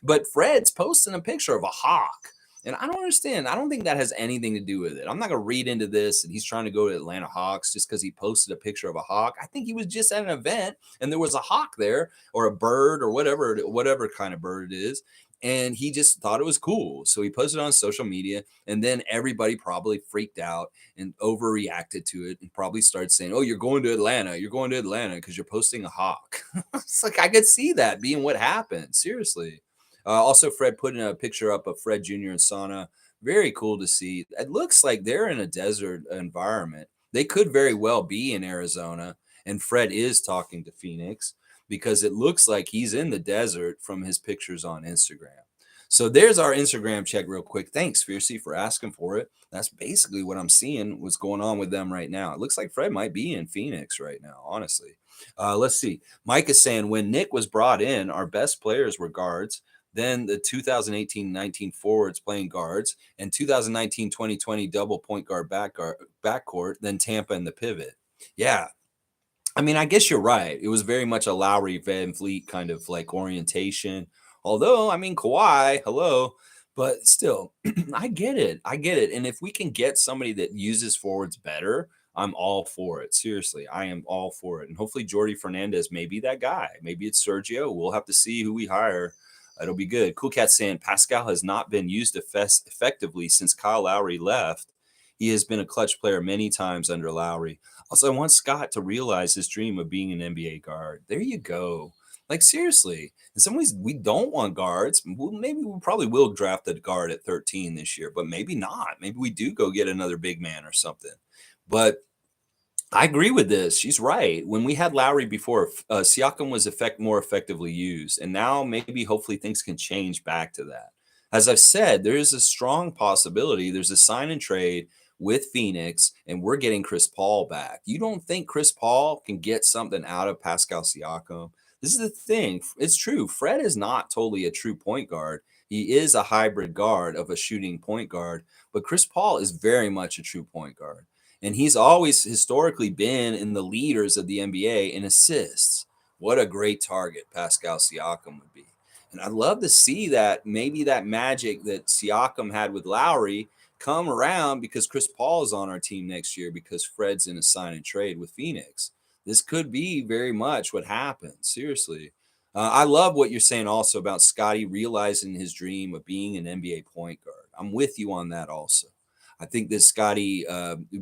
But Fred's posting a picture of a hawk. And I don't understand. I don't think that has anything to do with it. I'm not going to read into this and he's trying to go to Atlanta Hawks just because he posted a picture of a hawk. I think he was just at an event and there was a hawk there, or a bird, or whatever kind of bird it is. And he just thought it was cool. So he posted it on social media, and then everybody probably freaked out and overreacted to it and probably started saying, "Oh, you're going to Atlanta. You're going to Atlanta because you're posting a hawk." It's like I could see that being what happened. Seriously. Also, Fred putting a picture up of Fred Jr. and Sana. Very cool to see. It looks like they're in a desert environment. They could very well be in Arizona, and Fred is talking to Phoenix because it looks like he's in the desert from his pictures on Instagram. So there's our Instagram check, real quick. Thanks, Fiercey, for asking for it. That's basically what I'm seeing, what's going on with them right now. It looks like Fred might be in Phoenix right now, honestly. Let's see. Mike is saying when Nick was brought in, our best players were guards, then the 2018-19 forwards playing guards, and 2019-2020 double point guard backcourt, then Tampa and the pivot. Yeah. I mean, I guess you're right. It was very much a Lowry Van Fleet kind of like orientation. Although, I mean, Kawhi, hello, but still, I get it. I get it. And if we can get somebody that uses forwards better, I'm all for it. Seriously, I am all for it. And hopefully, Jordy Fernandez may be that guy. Maybe it's Sergio. We'll have to see who we hire. It'll be good. Cool Cat saying Pascal has not been used effectively since Kyle Lowry left. He has been a clutch player many times under Lowry. Also, I want Scott to realize his dream of being an NBA guard. There you go. Like, seriously. In some ways, we don't want guards. Well, maybe we probably will draft a guard at 13 this year, but maybe not. Maybe we do go get another big man or something. But I agree with this. She's right. When we had Lowry before, Siakam was more effectively used, and now maybe hopefully things can change back to that. As I've said, there is a strong possibility. There's a sign and trade with Phoenix, and we're getting Chris Paul back. You don't think Chris Paul can get something out of Pascal Siakam? This is the thing. It's true. Fred is not totally a true point guard. He is a hybrid guard of a shooting point guard, but Chris Paul is very much a true point guard. And he's always historically been in the leaders of the NBA in assists. What a great target Pascal Siakam would be. And I'd love to see that, maybe that magic that Siakam had with Lowry come around because Chris Paul is on our team next year because Fred's in a sign and trade with Phoenix. This could be very much what happens. Seriously. I love what you're saying also about Scotty realizing his dream of being an NBA point guard. I'm with you on that also. I think that Scotty,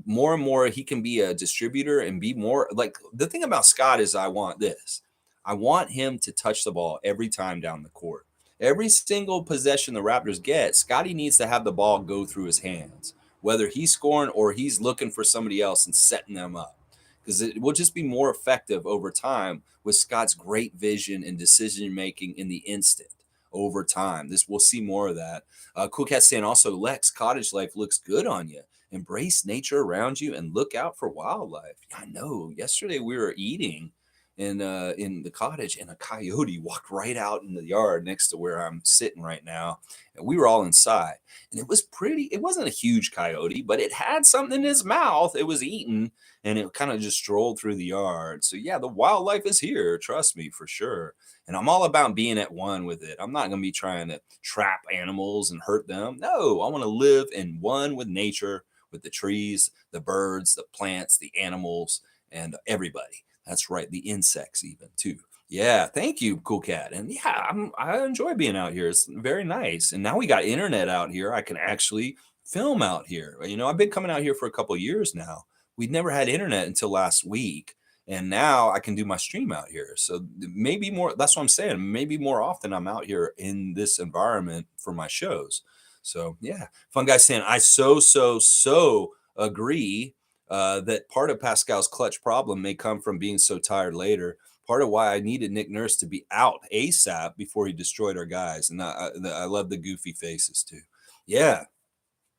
more and more, he can be a distributor and be more like the thing about Scott is I want this. I want him to touch the ball every time down the court. Every single possession the Raptors get, Scotty needs to have the ball go through his hands, whether he's scoring or he's looking for somebody else and setting them up. Because it will just be more effective over time with Scott's great vision and decision making in the instant over time. We'll see more of that. Cool Cat saying also, Lex, cottage life looks good on you. Embrace nature around you and look out for wildlife. I know. Yesterday we were eating in the cottage, and a coyote walked right out in the yard next to where I'm sitting right now. And we were all inside. And it was pretty, it wasn't a huge coyote, but it had something in its mouth. It was eating, and it kind of just strolled through the yard. So yeah, the wildlife is here. Trust me, for sure. And I'm all about being at one with it. I'm not going to be trying to trap animals and hurt them. No, I want to live in one with nature, with the trees, the birds, the plants, the animals, and everybody. That's right. The insects even too. Yeah. Thank you, Cool Cat. And yeah, I enjoy being out here. It's very nice. And now we got internet out here. I can actually film out here. You know, I've been coming out here for a couple of years now. We'd never had internet until last week. And now I can do my stream out here. So maybe more, that's what I'm saying. Maybe more often I'm out here in this environment for my shows. So yeah, Fun Guy saying, I so agree that part of Pascal's clutch problem may come from being so tired later. Part of why I needed Nick Nurse to be out ASAP before he destroyed our guys. And I love the goofy faces too. Yeah.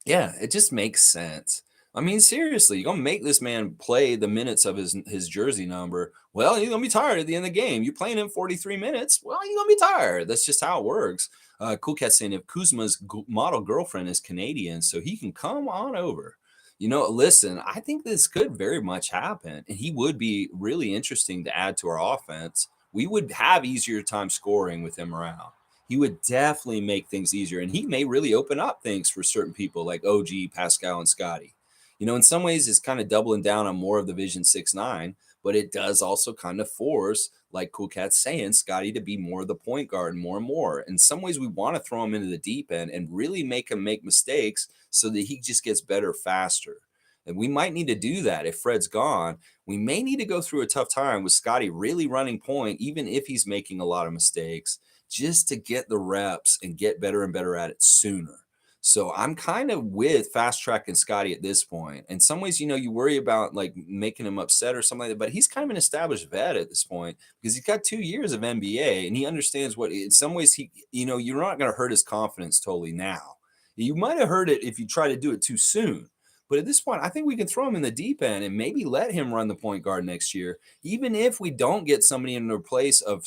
Yeah, it just makes sense. I mean, seriously, you're gonna make this man play the minutes of his jersey number. Well, he's gonna be tired at the end of the game. You playing him 43 minutes? Well, you're gonna be tired. That's just how it works. Cool Cat saying if Kuzma's model girlfriend is Canadian, so he can come on over. Listen, I think this could very much happen, and he would be really interesting to add to our offense. We would have easier time scoring with him around. He would definitely make things easier, and he may really open up things for certain people like OG, Pascal, and Scotty. In some ways, it's kind of doubling down on more of the Vision 6-9, but it does also kind of force, like Cool Cat's saying, Scotty to be more of the point guard more and more. In some ways, we want to throw him into the deep end and really make him make mistakes so that he just gets better faster. And we might need to do that if Fred's gone. We may need to go through a tough time with Scotty really running point, even if he's making a lot of mistakes, just to get the reps and get better and better at it sooner. So I'm kind of with fast tracking Scotty at this point. In some ways, you worry about like making him upset or something like that, but he's kind of an established vet at this point because he's got 2 years of NBA and he understands what, in some ways, you're not going to hurt his confidence totally now. You might have hurt it if you try to do it too soon. But at this point, I think we can throw him in the deep end and maybe let him run the point guard next year, even if we don't get somebody in the place of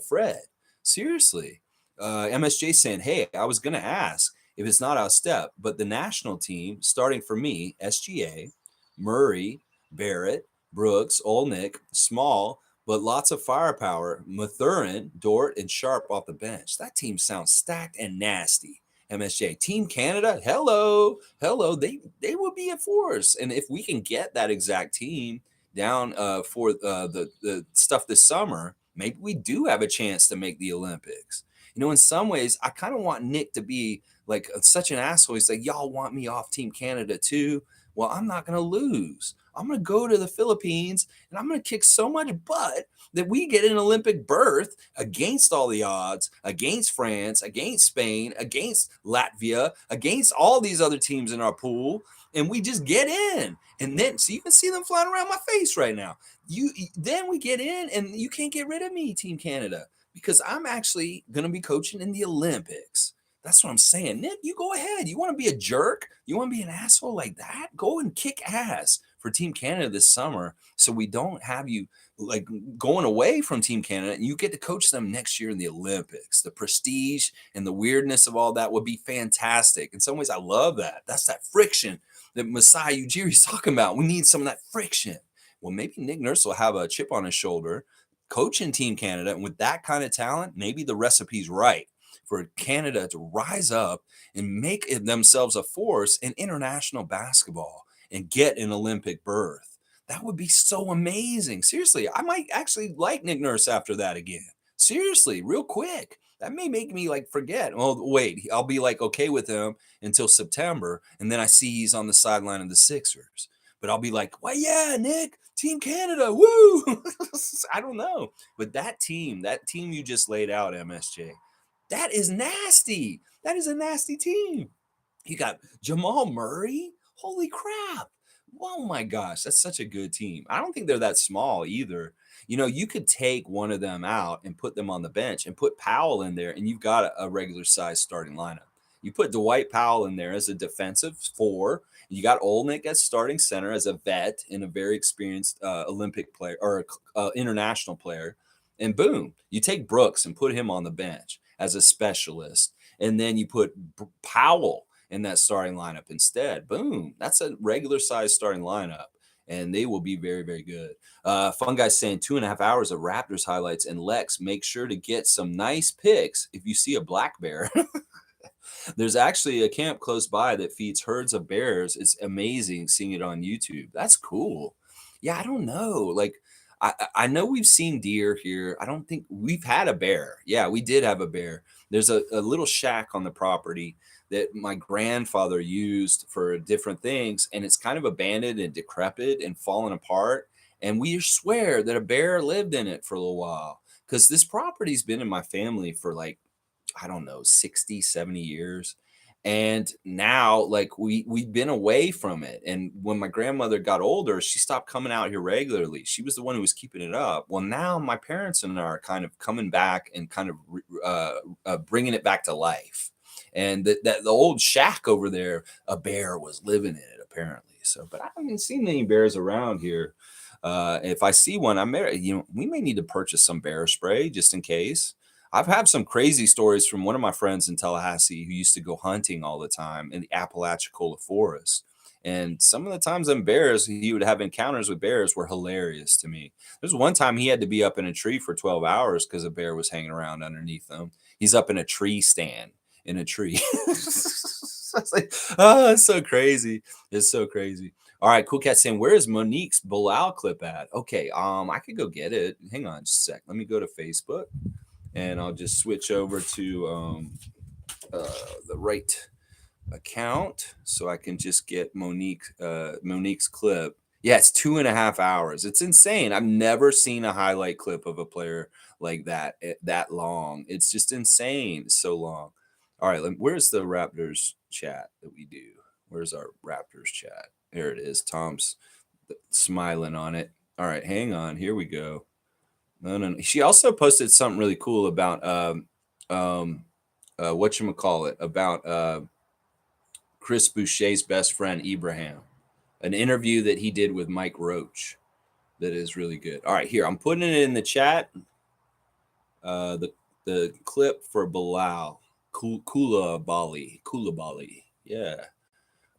Fred. Seriously. MSJ saying, hey, I was going to ask if it's not our step, but the national team, starting for me, SGA, Murray, Barrett, Brooks, Olnick, Small, but lots of firepower, Mathurin, Dort, and Sharp off the bench. That team sounds stacked and nasty. MSJ, Team Canada, hello. They will be a force. And if we can get that exact team down for the stuff this summer, maybe we do have a chance to make the Olympics. In some ways, I kind of want Nick to be like such an asshole. He's like, y'all want me off Team Canada too? Well, I'm not going to lose. I'm going to go to the Philippines and I'm going to kick so much butt that we get an Olympic berth against all the odds, against France, against Spain, against Latvia, against all these other teams in our pool. And we just get in. And then, so you can see them flying around my face right now. Then we get in and you can't get rid of me, Team Canada, because I'm actually going to be coaching in the Olympics. That's what I'm saying. Nick, you go ahead. You want to be a jerk? You want to be an asshole like that? Go and kick ass for Team Canada this summer so we don't have you like going away from Team Canada and you get to coach them next year in the Olympics. The prestige and the weirdness of all that would be fantastic. In some ways, I love that. That's that friction that Masai Ujiri's talking about. We need some of that friction. Well, maybe Nick Nurse will have a chip on his shoulder coaching Team Canada. And with that kind of talent, maybe the recipe's right for Canada to rise up and make themselves a force in international basketball and get an Olympic berth. That would be so amazing. Seriously, I might actually like Nick Nurse after that again. Seriously, real quick. That may make me like forget. Well, wait, I'll be like okay with him until September. And then I see he's on the sideline of the Sixers. But I'll be like, well, yeah, Nick, Team Canada, woo! I don't know. But that team you just laid out, MSJ, that is nasty. That is a nasty team. You got Jamal Murray. Holy crap. Oh my gosh, that's such a good team. I don't think they're that small either. You could take one of them out and put them on the bench and put Powell in there, and you've got a regular size starting lineup. You put Dwight Powell in there as a defensive four. You got Olnick as starting center as a vet and a very experienced Olympic player or international player. And boom, you take Brooks and put him on the bench as a specialist. And then you put Powell in that starting lineup instead. Boom, that's a regular size starting lineup. And they will be very, very good. Fun Guy saying 2.5 hours of Raptors highlights. And Lex, make sure to get some nice pics if you see a black bear. There's actually a camp close by that feeds herds of bears. It's amazing seeing it on YouTube. That's cool. Yeah, I don't know. Like, I know we've seen deer here. I don't think we've had a bear. Yeah, we did have a bear. There's a little shack on the property that my grandfather used for different things, and it's kind of abandoned and decrepit and fallen apart. And we swear that a bear lived in it for a little while because this property's been in my family for like, I don't know, 60, 70 years. And now like we've been away from it. And when my grandmother got older, she stopped coming out here regularly. She was the one who was keeping it up. Well, now my parents and I are kind of coming back and kind of bringing it back to life. And the old shack over there, a bear was living in it, apparently. So, but I haven't seen any bears around here. If I see one, we may need to purchase some bear spray just in case. I've had some crazy stories from one of my friends in Tallahassee who used to go hunting all the time in the Apalachicola forest. And some of the times them bears, he would have encounters with bears were hilarious to me. There's one time he had to be up in a tree for 12 hours because a bear was hanging around underneath him. He's up in a tree stand in a tree. I was like, oh, it's so crazy. It's so crazy. All right, Cool Cat saying, where is Monique's Bilal clip at? Okay, I could go get it. Hang on just a sec. Let me go to Facebook and I'll just switch over to the right account so I can just get Monique's clip. Yeah, it's 2.5 hours. It's insane. I've never seen a highlight clip of a player like that that long. It's just insane. It's so long. All right, where's the Raptors chat that we do? Where's our Raptors chat? There it is. Tom's smiling on it. All right, hang on. Here we go. No. She also posted something really cool about whatchamacallit, about Chris Boucher's best friend Ibrahim, an interview that he did with Mike Roach that is really good. All right, here I'm putting it in the chat. The clip for Bilal Koulibaly. Yeah.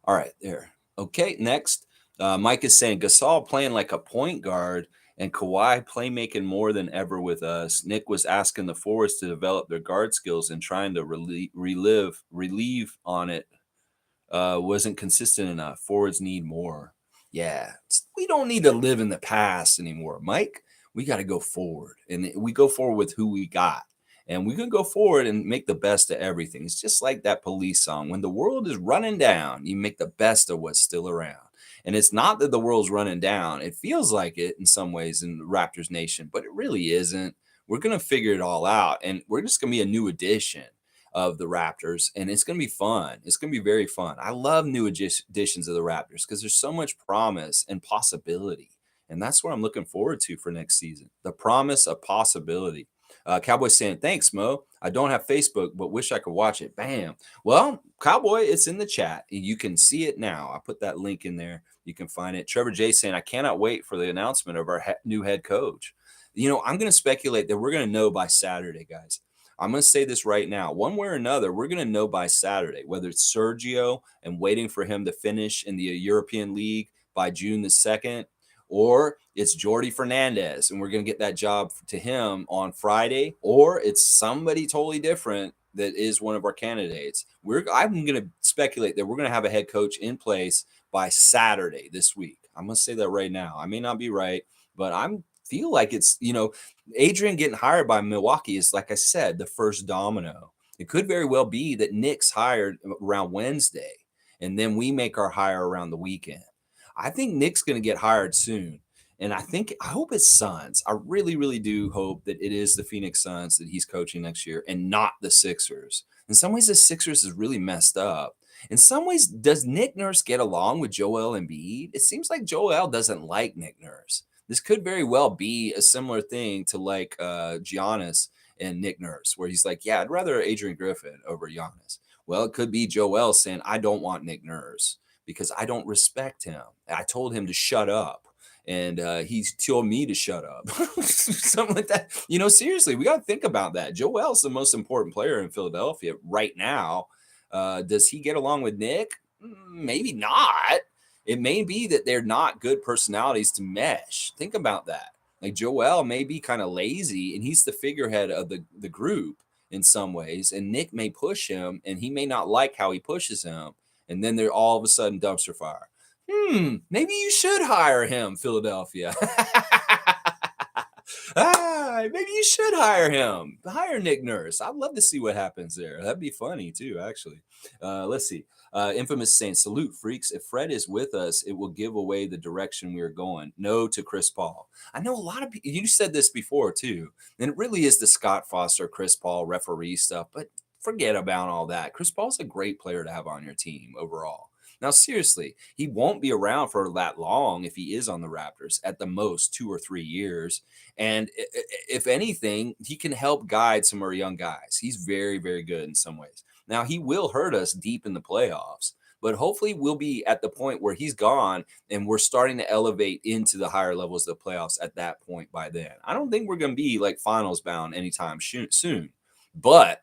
All right, there. Okay, next. Mike is saying Gasol playing like a point guard and Kawhi playmaking more than ever with us. Nick was asking the forwards to develop their guard skills and trying to relieve on it wasn't consistent enough. Forwards need more. Yeah, we don't need to live in the past anymore, Mike. We got to go forward, and we go forward with who we got, and we can go forward and make the best of everything. It's just like that Police song. When the world is running down, you make the best of what's still around. And it's not that the world's running down. It feels like it in some ways in Raptors Nation, but it really isn't. We're going to figure it all out, and we're just going to be a new edition of the Raptors, and it's going to be fun. It's going to be very fun. I love new additions of the Raptors because there's so much promise and possibility, and that's what I'm looking forward to for next season. The promise of possibility. Cowboy saying, thanks, Mo. I don't have Facebook, but wish I could watch it. Bam. Well, Cowboy, it's in the chat. You can see it now. I put that link in there. You can find it. Trevor J saying, I cannot wait for the announcement of our new head coach. I'm going to speculate that we're going to know by Saturday, guys. I'm going to say this right now. One way or another, we're going to know by Saturday, whether it's Sergio and waiting for him to finish in the European League by June the 2nd, or it's Jordi Fernandez and we're going to get that job to him on Friday, or it's somebody totally different that is one of our candidates. I'm going to speculate that we're going to have a head coach in place by Saturday this week. I'm going to say that right now. I may not be right, but feel like it's, Adrian getting hired by Milwaukee is, like I said, the first domino. It could very well be that Nick's hired around Wednesday, and then we make our hire around the weekend. I think Nick's going to get hired soon. And I hope it's Suns. I really, really do hope that it is the Phoenix Suns that he's coaching next year and not the Sixers. In some ways, the Sixers is really messed up. In some ways, does Nick Nurse get along with Joel Embiid? It seems like Joel doesn't like Nick Nurse. This could very well be a similar thing to like Giannis and Nick Nurse, where he's like, yeah, I'd rather Adrian Griffin over Giannis. Well, it could be Joel saying, I don't want Nick Nurse because I don't respect him. I told him to shut up, and he told me to shut up. Something like that. Seriously, we got to think about that. Joel's the most important player in Philadelphia right now. Does he get along with Nick? Maybe not. It may be that they're not good personalities to mesh. Think about that. Like Joel may be kind of lazy and he's the figurehead of the group in some ways. And Nick may push him and he may not like how he pushes him. And then they're all of a sudden dumpster fire. Maybe you should hire him, Philadelphia. Maybe you should hire him. Hire Nick Nurse. I'd love to see what happens there. That'd be funny too, actually. Let's see. Infamous saying, salute freaks. If Fred is with us, it will give away the direction we are going. No to Chris Paul. I know a lot of people, you said this before too. And it really is the Scott Foster, Chris Paul referee stuff, but forget about all that. Chris Paul's a great player to have on your team overall. Now, seriously, he won't be around for that long if he is on the Raptors, at the most 2 or 3 years. And if anything, he can help guide some of our young guys. He's very, very good in some ways. Now, he will hurt us deep in the playoffs, but hopefully we'll be at the point where he's gone and we're starting to elevate into the higher levels of the playoffs at that point by then. I don't think we're going to be like finals bound anytime soon, but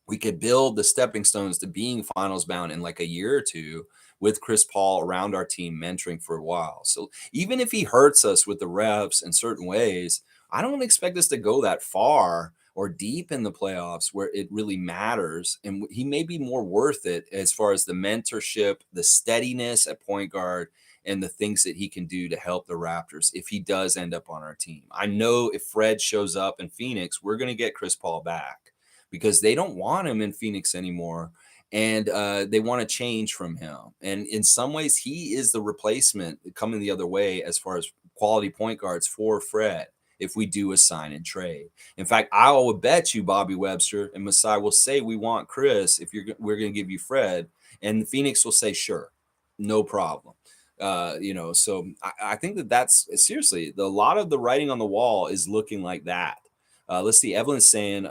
we could build the stepping stones to being finals bound in like a year or two with Chris Paul around our team mentoring for a while. So even if he hurts us with the reps in certain ways, I don't expect us to go that far or deep in the playoffs where it really matters. And he may be more worth it as far as the mentorship, the steadiness at point guard, and the things that he can do to help the Raptors if he does end up on our team. I know if Fred shows up in Phoenix, we're going to get Chris Paul back because they don't want him in Phoenix anymore. And they want to change from him. And in some ways, he is the replacement coming the other way as far as quality point guards for Fred if we do a sign and trade. In fact, I would bet you Bobby Webster and Masai will say we want Chris if we're going to give you Fred, and Phoenix will say sure, no problem. So I think that's seriously a lot of the writing on the wall is looking like that. Let's see. Evelyn's saying,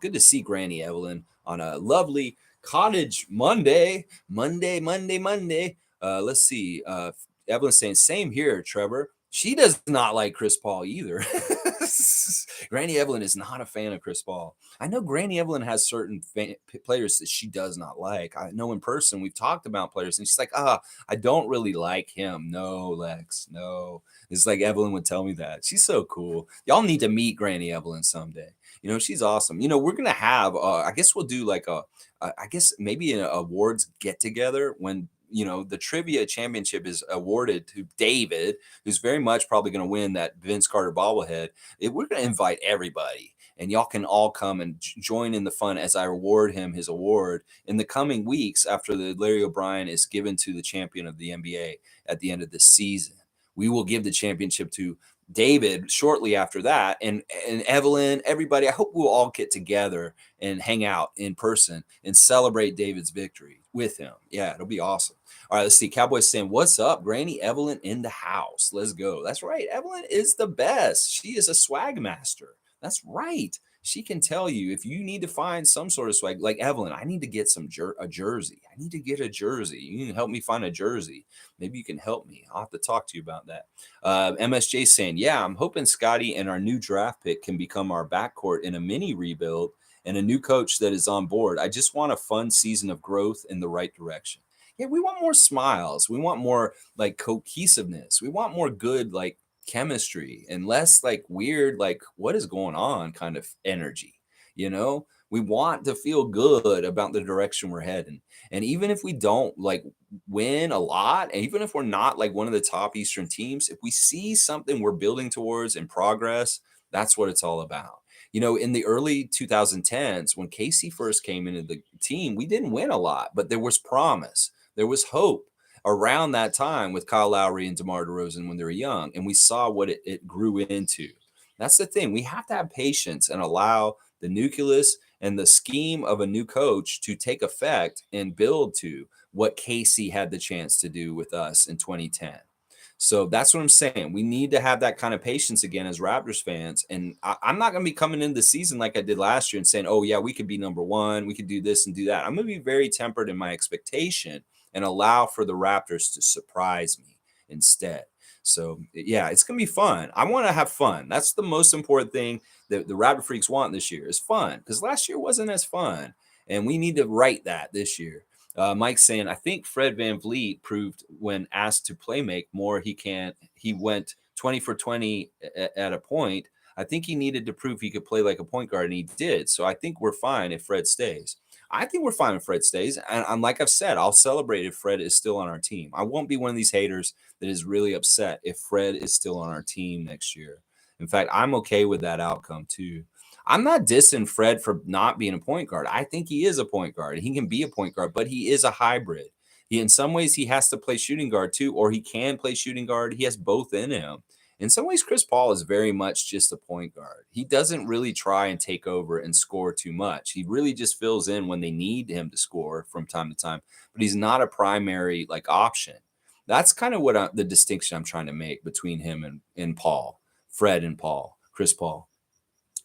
good to see Granny Evelyn on a lovely cottage Monday. Let's see. Evelyn's saying, same here, Trevor. She does not like Chris Paul either. Granny Evelyn is not a fan of Chris Paul. I know Granny Evelyn has certain players that she does not like. I know in person we've talked about players, and she's like, I don't really like him. No, Lex, no. It's like Evelyn would tell me that. She's so cool. Y'all need to meet Granny Evelyn someday. She's awesome. We're gonna have. I guess we'll do like I guess maybe an awards get together when the trivia championship is awarded to David, who's very much probably going to win that Vince Carter bobblehead. We're going to invite everybody, and y'all can all come and join in the fun as I award him his award in the coming weeks after the Larry O'Brien is given to the champion of the NBA at the end of the season. We will give the championship to David shortly after that, and Evelyn, everybody. I hope we'll all get together and hang out in person and celebrate David's victory with him. Yeah, it'll be awesome. All right, let's see. Cowboys saying, "What's up, Granny Evelyn in the house? Let's go." That's right. Evelyn is the best. She is a swag master. That's right. She can tell you if you need to find some sort of swag. Like Evelyn, I need to get a jersey. I need to get a jersey. You can help me find a jersey. Maybe you can help me. I'll have to talk to you about that. MSJ saying, yeah, I'm hoping Scotty and our new draft pick can become our backcourt in a mini rebuild and a new coach that is on board. I just want a fun season of growth in the right direction. Yeah, we want more smiles. We want more like cohesiveness. We want more good like chemistry and less like weird, like what is going on kind of energy. We want to feel good about the direction we're heading. And even if we don't like win a lot, and even if we're not like one of the top Eastern teams, if we see something we're building towards in progress, that's what it's all about. In the early 2010s, when Casey first came into the team, we didn't win a lot, but there was promise. There was hope around that time with Kyle Lowry and DeMar DeRozan when they were young, and we saw what it grew into. That's the thing. We have to have patience and allow the nucleus and the scheme of a new coach to take effect and build to what Casey had the chance to do with us in 2010. So that's what I'm saying. We need to have that kind of patience again as Raptors fans. And I'm not going to be coming into the season like I did last year and saying, oh, yeah, we could be number one. We could do this and do that. I'm going to be very tempered in my expectation and allow for the Raptors to surprise me instead. So, yeah, it's going to be fun. I want to have fun. That's the most important thing that the Raptor Freaks want this year is fun, because last year wasn't as fun. And we need to right that this year. Mike's saying, I think Fred VanVleet proved when asked to play make more he went 20 for 20 at a point. I think he needed to prove he could play like a point guard, and he did. So I think we're fine if Fred stays. I think we're fine if Fred stays. And like I've said, I'll celebrate if Fred is still on our team. I won't be one of these haters that is really upset if Fred is still on our team next year. In fact, I'm okay with that outcome too. I'm not dissing Fred for not being a point guard. I think he is a point guard. He can be a point guard, but he is a hybrid. In some ways, he has to play shooting guard too, or he can play shooting guard. He has both in him. In some ways, Chris Paul is very much just a point guard. He doesn't really try and take over and score too much. He really just fills in when they need him to score from time to time, but he's not a primary like option. That's kind of what the distinction I'm trying to make between him and Paul, Fred and Paul, Chris Paul.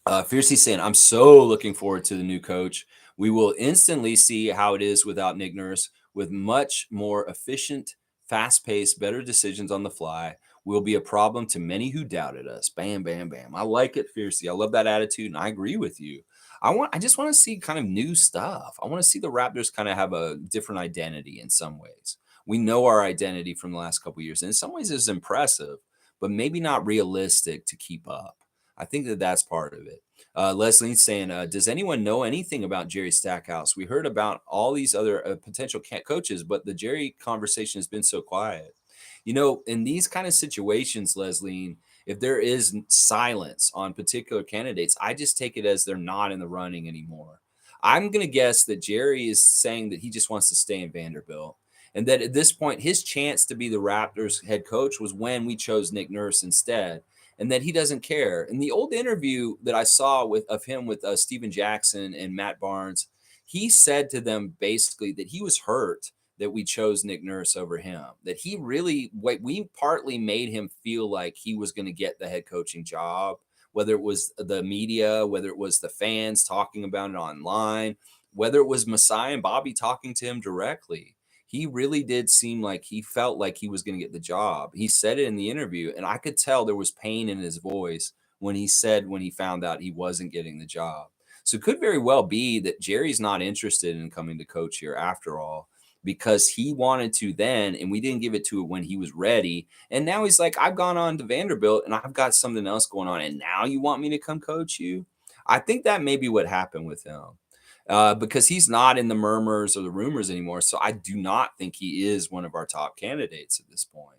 Fiercey saying, I'm so looking forward to the new coach. We will instantly see how it is without Nick Nurse. with much more efficient, fast paced, better decisions on the fly will be a problem to many who doubted us. Bam, bam, bam. I like it fiercely. I love that attitude, and I agree with you. I just want to see kind of new stuff. I want to see the Raptors kind of have a different identity in some ways. We know our identity from the last couple of years, and in some ways it's impressive, but maybe not realistic to keep up. I think that that's part of it. Leslie's saying, does anyone know anything about Jerry Stackhouse? We heard about all these other potential coaches, but the Jerry conversation has been so quiet. You know, in these kind of situations, Leslie, if there is silence on particular candidates, I just take it as they're not in the running anymore. I'm going to guess that Jerry is saying that he just wants to stay in Vanderbilt. And that at this point, his chance to be the Raptors head coach was when we chose Nick Nurse instead, and that he doesn't care. In the old interview that I saw of him with Steven Jackson and Matt Barnes, he said to them basically that he was hurt that we chose Nick Nurse over him. That he really, we partly made him feel like he was going to get the head coaching job, whether it was the media, whether it was the fans talking about it online, whether it was Masai and Bobby talking to him directly. He really did seem like he felt like he was going to get the job. He said it in the interview, and I could tell there was pain in his voice when he said when he found out he wasn't getting the job. So it could very well be that Jerry's not interested in coming to coach here after all, because he wanted to then, and we didn't give it to it when he was ready. And now he's like, I've gone on to Vanderbilt and I've got something else going on. And now you want me to come coach you? I think that may be what happened with him. Because he's not in the murmurs or the rumors anymore. So I do not think he is one of our top candidates at this point,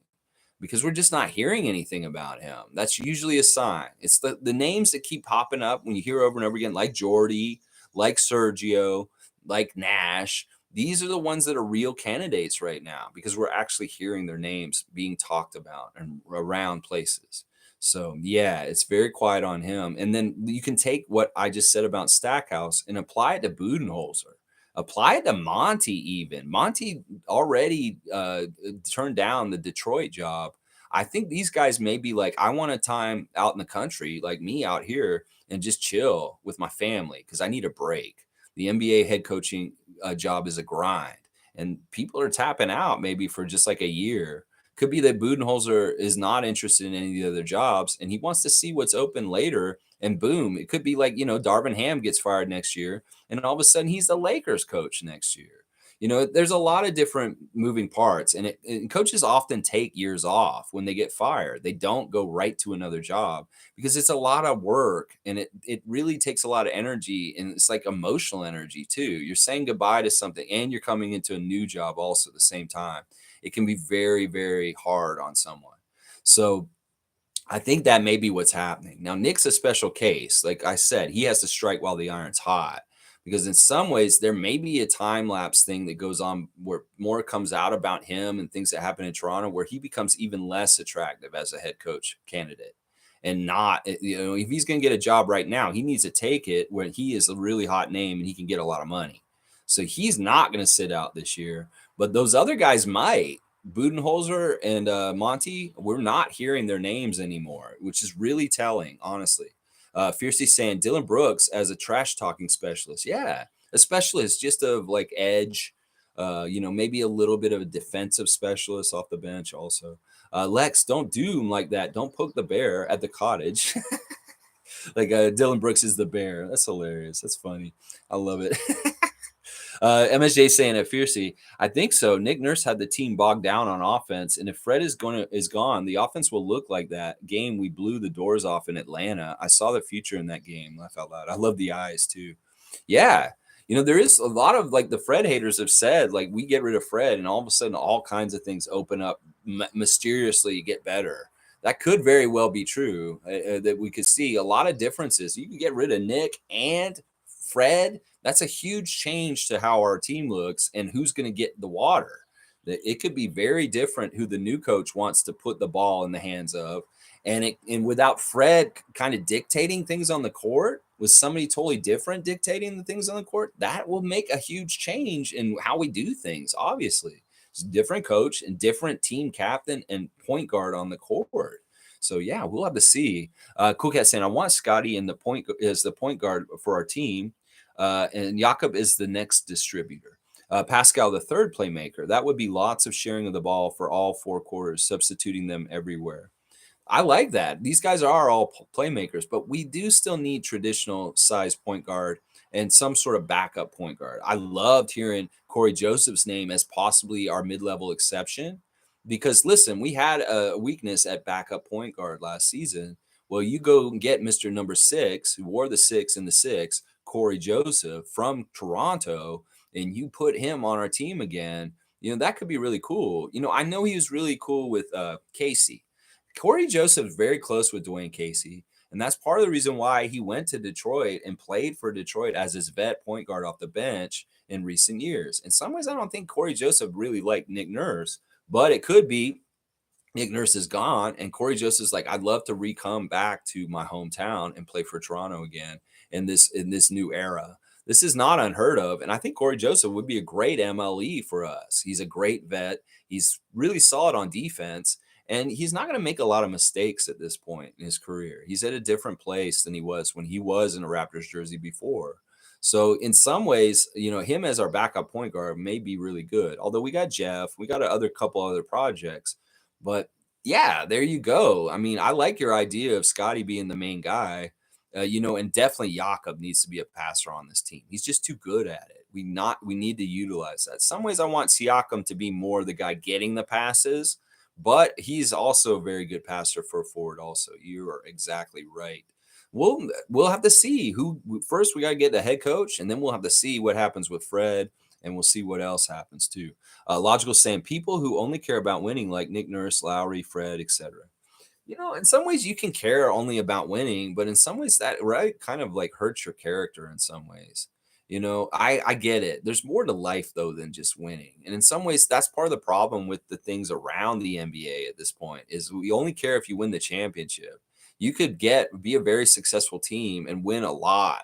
because we're just not hearing anything about him. That's usually a sign. It's the names that keep popping up when you hear over and over again, like Jordy, like Sergio, like Nash. These are the ones that are real candidates right now because we're actually hearing their names being talked about and around places. So yeah, it's very quiet on him. And then you can take what I just said about Stackhouse and apply it to Budenholzer. Apply it to Monty even. Monty already turned down the Detroit job. I think these guys may be like, I want a time out in the country, like me out here, and just chill with my family because I need a break. The NBA head coaching job is a grind, and people are tapping out maybe for just like a year. Could be that Budenholzer is not interested in any of the other jobs and he wants to see what's open later. And boom, it could be like, Darvin Ham gets fired next year and all of a sudden he's the Lakers coach next year. There's a lot of different moving parts, and coaches often take years off when they get fired. They don't go right to another job because it's a lot of work and it really takes a lot of energy, and it's like emotional energy too. You're saying goodbye to something and you're coming into a new job also at the same time. It can be very, very hard on someone. So I think that may be what's happening. Now, Nick's a special case. Like I said, he has to strike while the iron's hot because in some ways there may be a time lapse thing that goes on where more comes out about him and things that happen in Toronto where he becomes even less attractive as a head coach candidate. And not, if he's going to get a job right now, he needs to take it when he is a really hot name and he can get a lot of money. So he's not going to sit out this year, but those other guys might. Budenholzer and Monty, we're not hearing their names anymore, which is really telling, honestly. Fiercely saying Dylan Brooks as a trash talking specialist. Yeah, a specialist just of like edge, maybe a little bit of a defensive specialist off the bench also. Lex, don't do him like that. Don't poke the bear at the cottage. Like Dylan Brooks is the bear. That's hilarious. That's funny. I love it. MSJ saying at Fiercey, I think so. Nick Nurse had the team bogged down on offense, and if Fred is gone, the offense will look like that game we blew the doors off in Atlanta. I saw the future in that game. Laugh out loud. I love the eyes too. Yeah, there is a lot of like the Fred haters have said like we get rid of Fred, and all of a sudden all kinds of things open up mysteriously get better. That could very well be true. That we could see a lot of differences. You can get rid of Nick and Fred. That's a huge change to how our team looks and who's going to get the water. It could be very different who the new coach wants to put the ball in the hands of. And without Fred kind of dictating things on the court, with somebody totally different dictating the things on the court, that will make a huge change in how we do things, obviously. It's a different coach and different team captain and point guard on the court. So, yeah, we'll have to see. Cool Cat saying, I want Scotty in the point guard for our team. And Jakob is the next distributor. Pascal, the third playmaker, that would be lots of sharing of the ball for all 4 quarters, substituting them everywhere. I like that. These guys are all playmakers, but we do still need traditional size point guard and some sort of backup point guard. I loved hearing Corey Joseph's name as possibly our mid-level exception because listen, we had a weakness at backup point guard last season. Well, you go and get Mr. Number 6, who wore the 6 in the 6, Corey Joseph from Toronto, and you put him on our team again. That could be really cool. I know he was really cool with Casey. Corey Joseph's very close with Dwayne Casey, and that's part of the reason why he went to Detroit and played for Detroit as his vet point guard off the bench in recent years. In some ways, I don't think Corey Joseph really liked Nick Nurse, but it could be Nick Nurse is gone, and Corey Joseph's like, I'd love to come back to my hometown and play for Toronto again in this new era. This is not unheard of, and I think Corey Joseph would be a great MLE for us. He's a great vet. He's really solid on defense, and he's not going to make a lot of mistakes at this point in his career. He's at a different place than he was when he was in a Raptors jersey before. So in some ways, him as our backup point guard may be really good. Although we got Jeff, we got a other couple other projects, but yeah, there you go. I mean, I like your idea of Scotty being the main guy, and definitely Jakob needs to be a passer on this team. He's just too good at it. We need to utilize that. Some ways I want Siakam to be more the guy getting the passes, but he's also a very good passer for a forward. Also, you are exactly right. We'll have to see who first. We got to get the head coach, and then we'll have to see what happens with Fred, and we'll see what else happens too. Logical saying people who only care about winning, like Nick Nurse, Lowry, Fred, etc. In some ways you can care only about winning, but in some ways that right kind of like hurts your character in some ways. I get it. There's more to life though than just winning. And in some ways that's part of the problem with the things around the NBA at this point is we only care if you win the championship. You could be a very successful team and win a lot,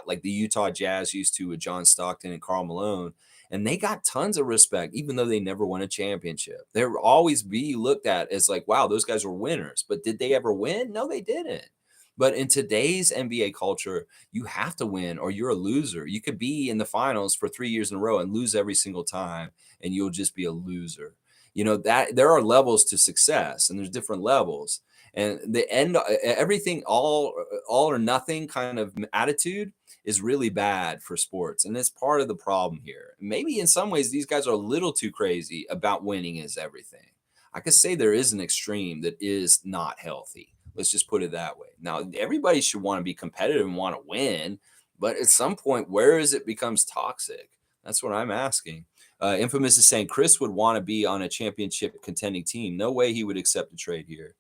like the Utah Jazz used to with John Stockton and Karl Malone. And they got tons of respect, even though they never won a championship. They'll always be looked at as like, wow, those guys were winners. But did they ever win? No, they didn't. But in today's NBA culture, you have to win or you're a loser. You could be in the finals for 3 years in a row and lose every single time, and you'll just be a loser. That there are levels to success, and there's different levels. And the end, everything, all or nothing kind of attitude is really bad for sports. And it's part of the problem here. Maybe in some ways, these guys are a little too crazy about winning is everything. I could say there is an extreme that is not healthy. Let's just put it that way. Now, everybody should want to be competitive and want to win, but at some point, where is it becomes toxic? That's what I'm asking. Infamous is saying Chris would want to be on a championship contending team. No way he would accept a trade here.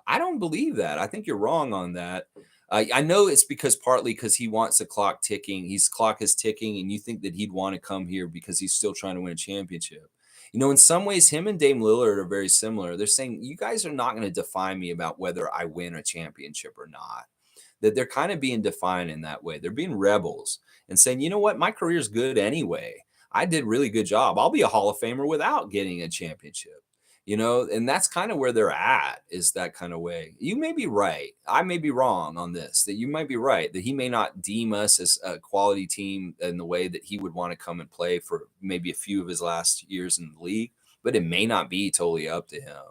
I don't believe that. I think you're wrong on that. I know it's partly because he wants the clock ticking. His clock is ticking, and you think that he'd want to come here because he's still trying to win a championship. In some ways, him and Dame Lillard are very similar. They're saying, you guys are not going to define me about whether I win a championship or not. That they're kind of being defined in that way. They're being rebels and saying, you know what, my career's good anyway. I did really good job. I'll be a Hall of Famer without getting a championship. And that's kind of where they're at, is that kind of way. You may be right. I may be wrong on this, that you might be right, that he may not deem us as a quality team in the way that he would want to come and play for maybe a few of his last years in the league, but it may not be totally up to him.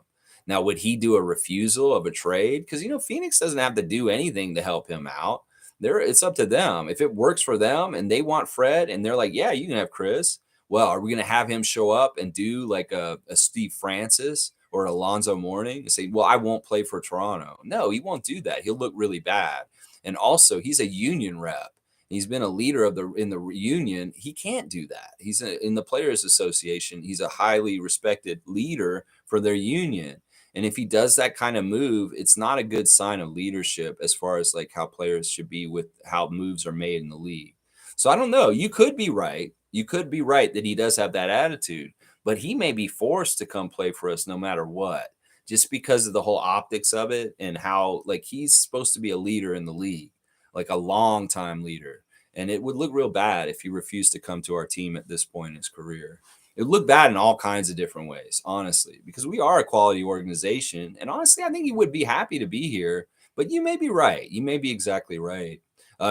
Now, would he do a refusal of a trade? Because, Phoenix doesn't have to do anything to help him out. It's up to them. If it works for them and they want Fred and they're like, yeah, you can have Chris. Well, are we going to have him show up and do like a Steve Francis or Alonzo Mourning and say, well, I won't play for Toronto? No, he won't do that. He'll look really bad. And also, he's a union rep. He's been a leader in the union. He can't do that. He's in the Players Association. He's a highly respected leader for their union. And if he does that kind of move, it's not a good sign of leadership as far as like how players should be with how moves are made in the league. So I don't know. You could be right. You could be right that he does have that attitude, but he may be forced to come play for us no matter what, just because of the whole optics of it and how like he's supposed to be a leader in the league, like a long time leader. And it would look real bad if he refused to come to our team at this point in his career. It would look bad in all kinds of different ways, honestly, because we are a quality organization. And honestly, I think he would be happy to be here, but you may be right. You may be exactly right.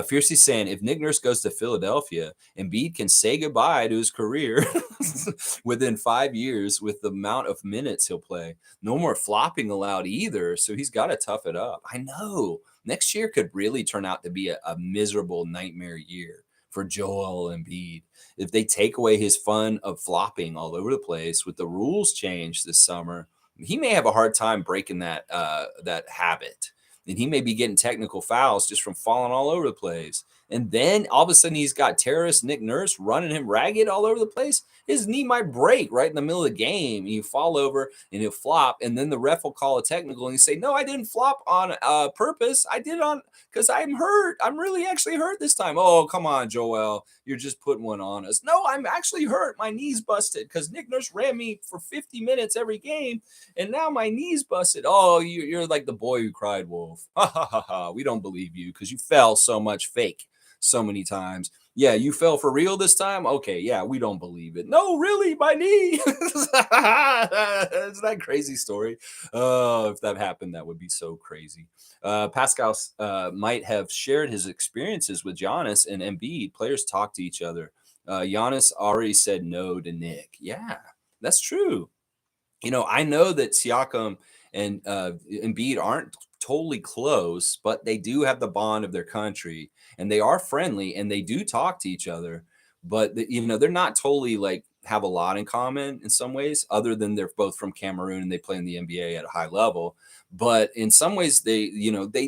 Fiercely saying, if Nick Nurse goes to Philadelphia, Embiid can say goodbye to his career within 5 years with the amount of minutes he'll play. No more flopping allowed either, so he's got to tough it up. I know. Next year could really turn out to be a miserable nightmare year for Joel Embiid. If they take away his fun of flopping all over the place with the rules changed this summer, he may have a hard time breaking that habit, and he may be getting technical fouls just from falling all over the place. And then all of a sudden he's got terrorist Nick Nurse running him ragged all over the place. His knee might break right in the middle of the game. And you fall over and he'll flop. And then the ref will call a technical and you say, no, I didn't flop on purpose. I did it on because I'm hurt. I'm really actually hurt this time. Oh, come on, Joel. You're just putting one on us. No, I'm actually hurt. My knee's busted because Nick Nurse ran me for 50 minutes every game. And now my knee's busted. Oh, you're like the boy who cried wolf. Ha ha ha ha. We don't believe you because you fell so much fake so many times. Yeah, you fell for real this time? Okay, yeah, we don't believe it. No, really, my knee. Isn't that crazy story? Oh, if that happened, that would be so crazy. Pascal might have shared his experiences with Giannis and Embiid. Players talk to each other. Giannis already said no to Nick. Yeah, that's true. I know that Siakam and Embiid aren't totally close, but they do have the bond of their country, and they are friendly, and they do talk to each other. But they're not totally like have a lot in common in some ways, other than they're both from Cameroon and they play in the NBA at a high level. But in some ways, they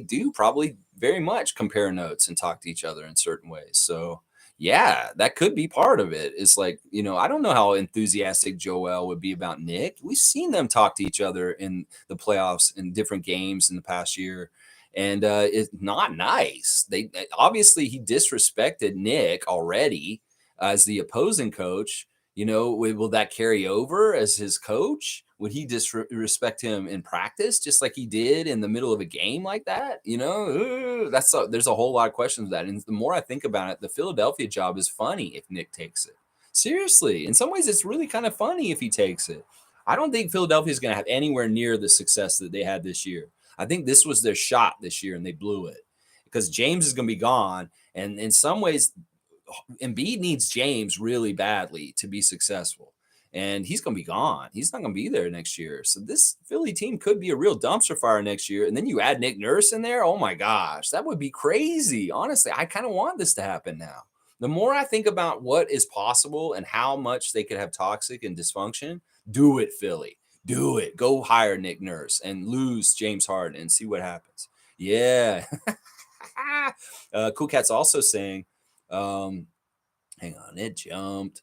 do probably very much compare notes and talk to each other in certain ways. So yeah, that could be part of it. It's like, I don't know how enthusiastic Joel would be about Nick. We've seen them talk to each other in the playoffs in different games in the past year. And it's not nice. Obviously he disrespected Nick already as the opposing coach. Will that carry over as his coach? Would he disrespect him in practice, just like he did in the middle of a game like that? There's a whole lot of questions with that. And the more I think about it, the Philadelphia job is funny if Nick takes it. Seriously, in some ways, it's really kind of funny if he takes it. I don't think Philadelphia is going to have anywhere near the success that they had this year. I think this was their shot this year, and they blew it because James is going to be gone. And in some ways, Embiid needs James really badly to be successful, and he's going to be gone. He's not going to be there next year. So this Philly team could be a real dumpster fire next year. And then you add Nick Nurse in there. Oh my gosh, that would be crazy. Honestly, I kind of want this to happen now. The more I think about what is possible and how much they could have toxic and dysfunction, do it, Philly. Do it. Go hire Nick Nurse and lose James Harden and see what happens. Yeah. Cool Cat's also saying, hang on, it jumped.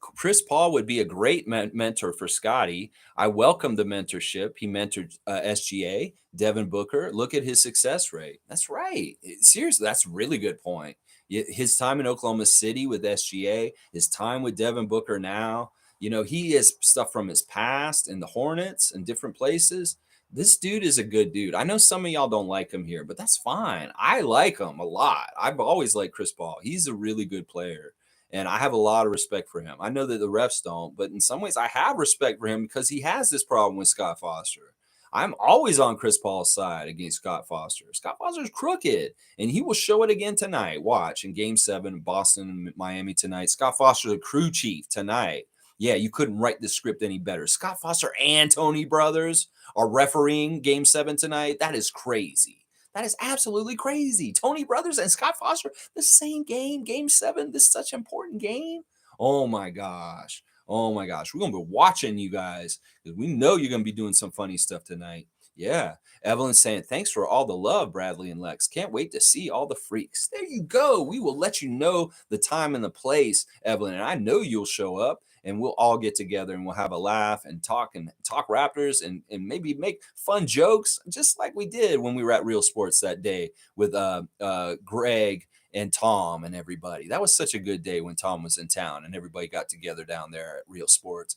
Chris Paul would be a great mentor for Scotty. I welcome the mentorship. He mentored SGA, Devin Booker. Look at his success rate. That's right. Seriously, that's a really good point. His time in Oklahoma City with SGA, his time with Devin Booker now. He has stuff from his past and the Hornets and different places. This dude is a good dude. I know some of y'all don't like him here, but that's fine. I like him a lot. I've always liked Chris Paul. He's a really good player, and I have a lot of respect for him. I know that the refs don't, but in some ways I have respect for him because he has this problem with Scott Foster. I'm always on Chris Paul's side against Scott Foster. Scott Foster's crooked, and he will show it again tonight. Watch in Game 7, Boston and Miami tonight. Scott Foster, the crew chief tonight. Yeah, you couldn't write the script any better. Scott Foster and Tony Brothers are refereeing Game 7 tonight. That is crazy. That is absolutely crazy. Tony Brothers and Scott Foster, the same game, Game 7. This is such an important game. Oh my gosh. Oh my gosh. We're going to be watching you guys because we know you're going to be doing some funny stuff tonight. Yeah. Evelyn's saying, thanks for all the love, Bradley and Lex. Can't wait to see all the freaks. There you go. We will let you know the time and the place, Evelyn. And I know you'll show up. And we'll all get together and we'll have a laugh and talk Raptors and maybe make fun jokes, just like we did when we were at Real Sports that day with Greg and Tom and everybody. That was such a good day when Tom was in town and everybody got together down there at Real Sports.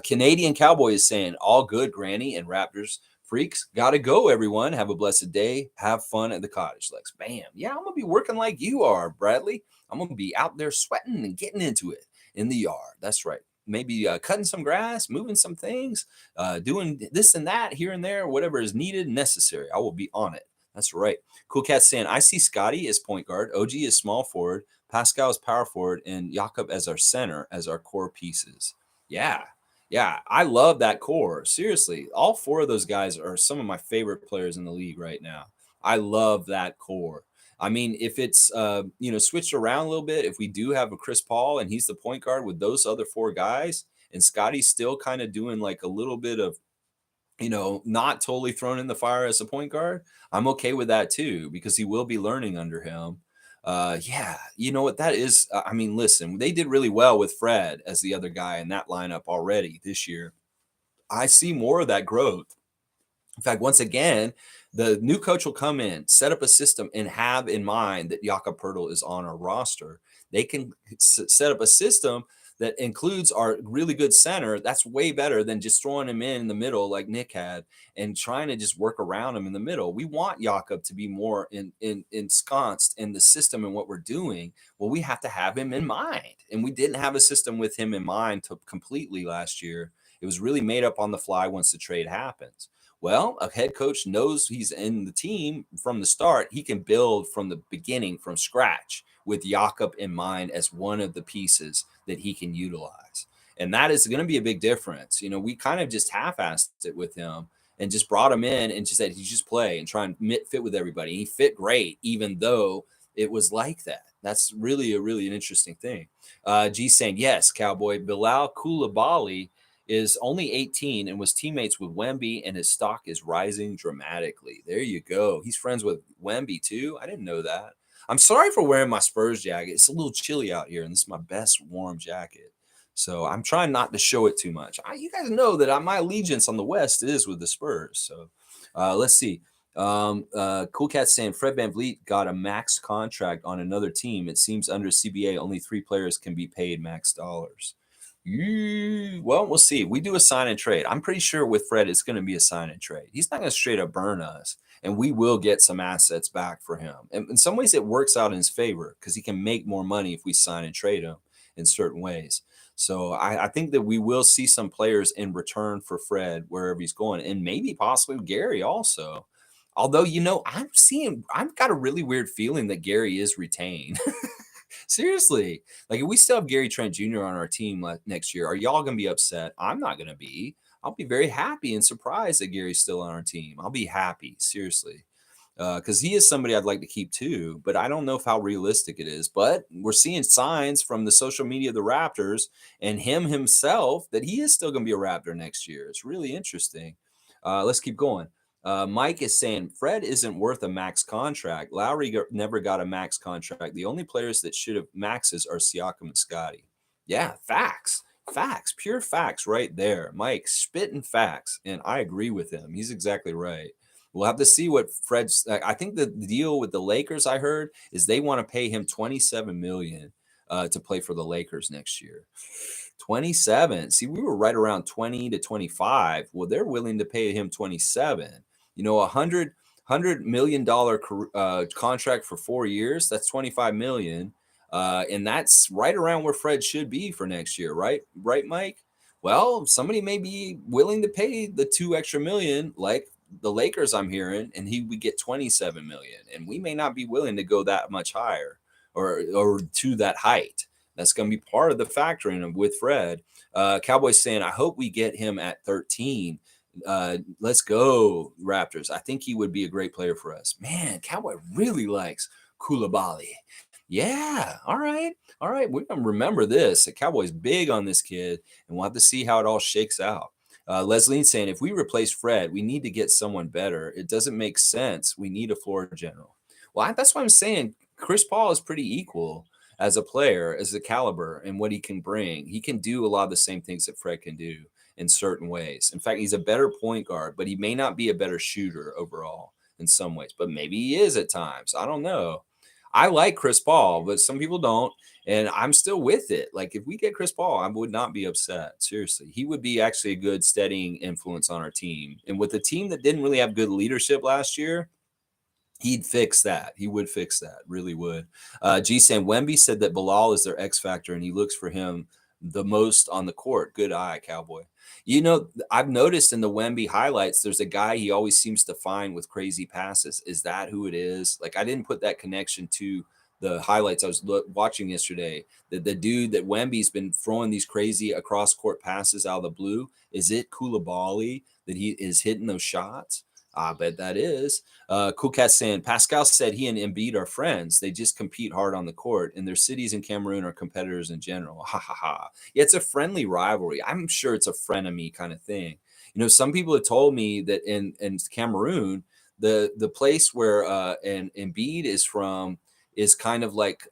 Canadian Cowboy is saying, all good, Granny and Raptors freaks. Gotta go, everyone. Have a blessed day. Have fun at the cottage, Lex. Bam. Yeah, I'm going to be working like you are, Bradley. I'm going to be out there sweating and getting into it in the yard. That's right. Maybe cutting some grass, moving some things, doing this and that here and there, whatever is needed and necessary. I will be on it. That's right. Cool Cat saying, I see Scotty as point guard, OG as small forward, Pascal as power forward, and Jakob as our center, as our core pieces. Yeah. Yeah. I love that core. Seriously. All four of those guys are some of my favorite players in the league right now. I love that core. I mean, if it's switched around a little bit, if we do have a Chris Paul and he's the point guard with those other four guys, and Scotty's still kind of doing like a little bit of not totally thrown in the fire as a point guard, I'm okay with that too because he will be learning under him. Yeah, you know what that is. I mean, listen, they did really well with Fred as the other guy in that lineup already this year. I see more of that growth. In fact, once again, the new coach will come in, set up a system, and have in mind that Jakob Poeltl is on our roster. They can set up a system that includes our really good center. That's way better than just throwing him in the middle like Nick had and trying to just work around him in the middle. We want Jakob to be more ensconced in the system and what we're doing. Well, we have to have him in mind, and we didn't have a system with him in mind completely last year. It was really made up on the fly once the trade happens. Well, a head coach knows he's in the team from the start. He can build from the beginning, from scratch, with Jakob in mind as one of the pieces that he can utilize. And that is going to be a big difference. We kind of just half-assed it with him and just brought him in and just said, he just play and try and fit with everybody. He fit great, even though it was like that. That's really an interesting thing. G saying, yes, Cowboy. Bilal Koulibaly is only 18 and was teammates with Wemby, and his stock is rising dramatically. There you go. He's friends with Wemby too. I didn't know that. I'm sorry for wearing my Spurs jacket. It's a little chilly out here, and this is my best warm jacket. So I'm trying not to show it too much. You guys know that my allegiance on the West is with the Spurs. So let's see. Cool Cat saying Fred VanVleet got a max contract on another team. It seems under CBA, only 3 players can be paid max dollars. Well, we'll see. We do a sign and trade. I'm pretty sure with Fred, it's going to be a sign and trade. He's not going to straight up burn us, and we will get some assets back for him. And in some ways, it works out in his favor because he can make more money if we sign and trade him in certain ways. So I think that we will see some players in return for Fred wherever he's going, and maybe possibly Gary also. Although, I've got a really weird feeling that Gary is retained. Seriously, like if we still have Gary Trent Jr. on our team next year, are y'all gonna be upset? I'm not gonna be. I'll be very happy and surprised that Gary's still on our team. I'll be happy, seriously, because he is somebody I'd like to keep too. But I don't know how realistic it is. But we're seeing signs from the social media of the Raptors and him himself that he is still gonna be a Raptor next year. It's really interesting. Let's keep going. Mike is saying Fred isn't worth a max contract. Lowry never got a max contract. The only players that should have maxes are Siakam and Scotty. Yeah, facts, pure facts right there. Mike spitting facts, and I agree with him. He's exactly right. We'll have to see what Fred's. I think the deal with the Lakers I heard is they want to pay him $27 million to play for the Lakers next year. 27. See, we were right around 20 to 25. Well, they're willing to pay him 27. $100 million contract for 4 years. That's 25 million. And that's right around where Fred should be for next year, right? Right, Mike? Well, somebody may be willing to pay the 2 extra million, like the Lakers, I'm hearing, and he would get 27 million. And we may not be willing to go that much higher or to that height. That's going to be part of the factoring with Fred. Cowboys saying, I hope we get him at 13. Let's go, Raptors. I think he would be a great player for us. Man, Cowboy really likes Koulibaly. Yeah. All right. We're going to remember this. The Cowboy's big on this kid, and we'll have to see how it all shakes out. Leslie's saying, if we replace Fred, we need to get someone better. It doesn't make sense. We need a floor general. Well, that's what I'm saying. Chris Paul is pretty equal as a player, as a caliber, and what he can bring. He can do a lot of the same things that Fred can do in certain ways. In fact, he's a better point guard, but he may not be a better shooter overall in some ways, but maybe he is at times. I don't know. I like Chris Paul, but some people don't, and I'm still with it. Like, if we get Chris Paul, I would not be upset. Seriously. He would be actually a good steadying influence on our team. And with a team that didn't really have good leadership last year, he'd fix that. He would fix that. Really would. G saying Wemby said that Bilal is their X factor, and he looks for him the most on the court. Good eye, Cowboy. You know, I've noticed in the Wemby highlights, there's a guy he always seems to find with crazy passes. Is that who it is? Like, I didn't put that connection to the highlights I was watching yesterday. The dude that Wemby's been throwing these crazy across court passes out of the blue. Is it Koulibaly that he is hitting those shots? I bet that is. Cool Cat saying Pascal said he and Embiid are friends. They just compete hard on the court, and their cities in Cameroon are competitors in general. Ha ha ha. Yeah, it's a friendly rivalry. I'm sure it's a frenemy kind of thing. You know, some people have told me that in Cameroon, the place where and Embiid is from is kind of like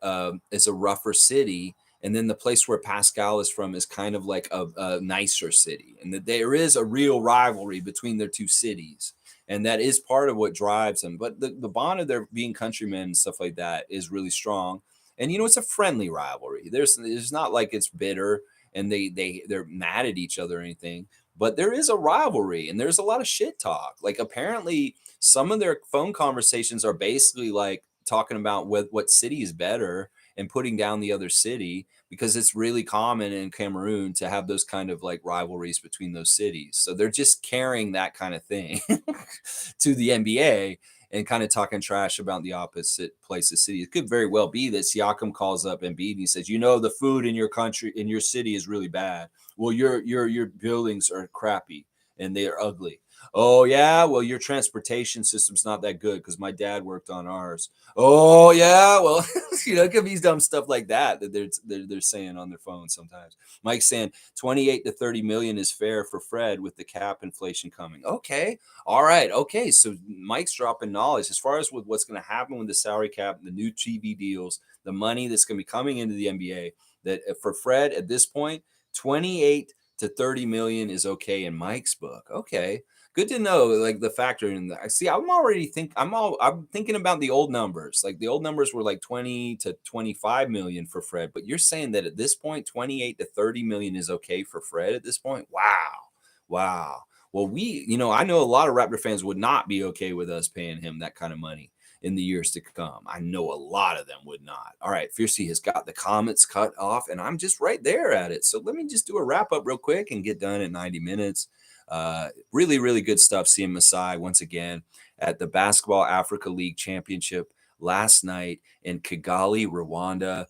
is a rougher city, and then the place where Pascal is from is kind of like a nicer city, and that there is a real rivalry between their two cities, and that is part of what drives them. But the bond of their being countrymen and stuff like that is really strong. And you know, it's a friendly rivalry. There's not like it's bitter and they're mad at each other or anything. But there is a rivalry and there's a lot of shit talk. Like apparently some of their phone conversations are basically like talking about what city is better and putting down the other city, because it's really common in Cameroon to have those kind of like rivalries between those cities. So they're just carrying that kind of thing to the NBA and kind of talking trash about the opposite places city. It could very well be that Siakam calls up Embiid and he says, "You know, the food in your country, in your city, is really bad. Well, your buildings are crappy and they are ugly. Oh yeah, well your transportation system's not that good because my dad worked on ours. Oh yeah, well you know, it could be dumb stuff like that they're saying on their phone sometimes. Mike's saying 28 to 30 million is fair for Fred with the cap inflation coming. Okay, all right, okay. So Mike's dropping knowledge as far as with what's going to happen with the salary cap, the new TV deals, the money that's going to be coming into the NBA. That for Fred at this point, 28 to 30 million is okay in Mike's book. Okay, good to know, like the factor in that. See, I'm thinking about the old numbers. Like the old numbers were like 20 to 25 million for Fred, but you're saying that at this point 28 to 30 million is okay for Fred at this point. Wow. Wow. Well, you know, I know a lot of Raptor fans would not be okay with us paying him that kind of money in the years to come. I know a lot of them would not. All right, Fiercey has got the comments cut off, and I'm just right there at it. So let me just do a wrap up real quick and get done at 90 minutes. Really, really good stuff seeing Masai once again at the Basketball Africa League Championship last night in Kigali, Rwanda.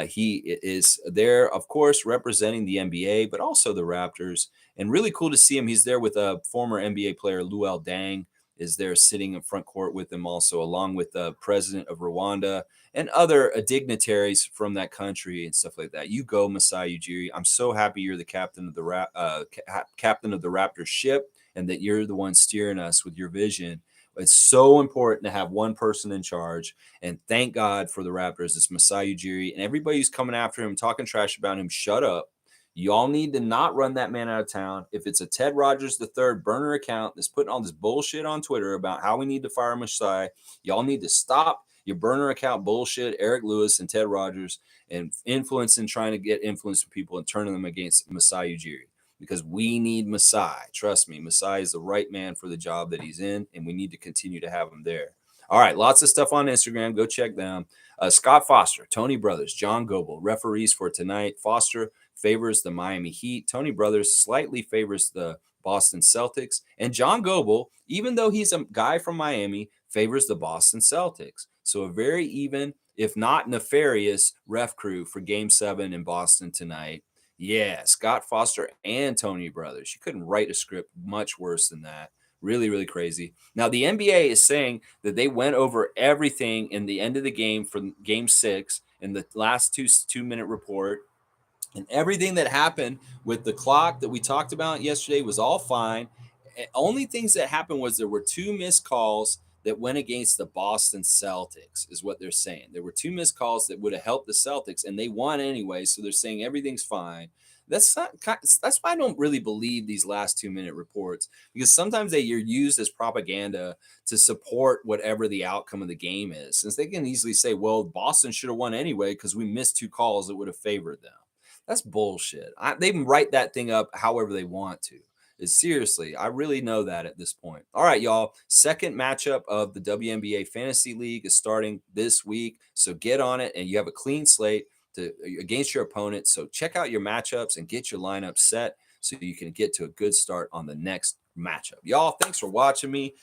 He is there, of course, representing the NBA, but also the Raptors. And really cool to see him. He's there with a former NBA player, Luol Deng, is there sitting in front court with him also, along with the president of Rwanda and other dignitaries from that country and stuff like that. You go, Masai Ujiri. I'm so happy you're the captain of the captain of the Raptors ship, and that you're the one steering us with your vision. It's so important to have one person in charge. And thank God for the Raptors. It's Masai Ujiri, and everybody who's coming after him, talking trash about him, shut up. Y'all need to not run that man out of town. If it's a Ted Rogers III burner account that's putting all this bullshit on Twitter about how we need to fire Masai, y'all need to stop your burner account bullshit, Eric Lewis and Ted Rogers, and influencing, trying to get influence from people and turning them against Masai Ujiri. Because we need Masai. Trust me, Masai is the right man for the job that he's in, and we need to continue to have him there. All right, lots of stuff on Instagram. Go check them. Scott Foster, Tony Brothers, John Goebel, referees for tonight. Foster favors the Miami Heat. Tony Brothers slightly favors the Boston Celtics. And John Goebel, even though he's a guy from Miami, favors the Boston Celtics. So a very even, if not nefarious, ref crew for Game 7 in Boston tonight. Yeah, Scott Foster and Tony Brothers. You couldn't write a script much worse than that. Really, really crazy. Now, the NBA is saying that they went over everything in the end of the game for Game 6 in the last two-minute report. And everything that happened with the clock that we talked about yesterday was all fine. Only things that happened was there were two missed calls that went against the Boston Celtics, is what they're saying. There were two missed calls that would have helped the Celtics, and they won anyway. So they're saying everything's fine. That's why I don't really believe these last 2-minute reports, because sometimes you're used as propaganda to support whatever the outcome of the game is. Since they can easily say, well, Boston should have won anyway because we missed two calls that would have favored them. That's bullshit. They can write that thing up however they want to. Seriously, I really know that at this point. All right, y'all. Second matchup of the WNBA Fantasy League is starting this week. So get on it, and you have a clean slate against your opponent. So check out your matchups and get your lineup set so you can get to a good start on the next matchup. Y'all, thanks for watching me.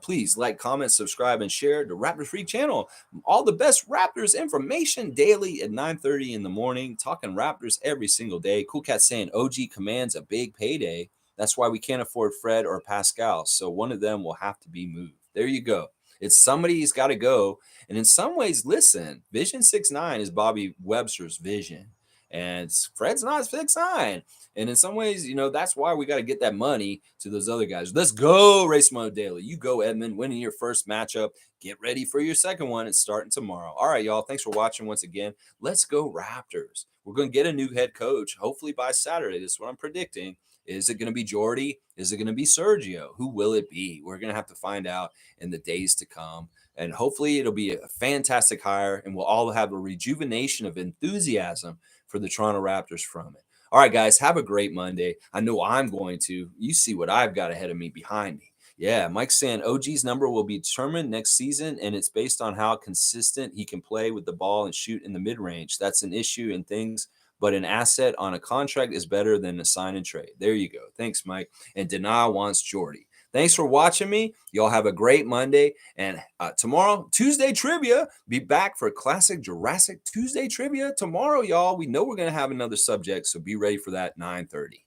Please like, comment, subscribe, and share the Raptors Freak channel. All the best Raptors information daily at 9:30 in the morning. Talking Raptors every single day. Cool Cat saying OG commands a big payday. That's why we can't afford Fred or Pascal. So one of them will have to be moved. There you go. It's somebody's got to go. And in some ways, listen, Vision 6'9" is Bobby Webster's vision. And Fred's not 6'9". And in some ways, that's why we got to get that money to those other guys. Let's go, Race Mode Daily. You go, Edmund, winning your first matchup. Get ready for your second one. It's starting tomorrow. All right, y'all. Thanks for watching once again. Let's go, Raptors. We're going to get a new head coach, hopefully by Saturday. This is what I'm predicting. Is it going to be Jordy? Is it going to be Sergio? Who will it be? We're going to have to find out in the days to come. And hopefully it'll be a fantastic hire, and we'll all have a rejuvenation of enthusiasm for the Toronto Raptors from it. All right, guys, have a great Monday. I know I'm going to. You see what I've got ahead of me, behind me. Yeah, Mike's saying OG's number will be determined next season, and it's based on how consistent he can play with the ball and shoot in the mid-range. That's an issue in things, but an asset on a contract is better than a sign and trade. There you go. Thanks, Mike. And Dana wants Jordy. Thanks for watching me. Y'all have a great Monday. And tomorrow, Tuesday Trivia. Be back for Classic Jurassic Tuesday Trivia tomorrow, y'all. We know we're going to have another subject, so be ready for that 9:30.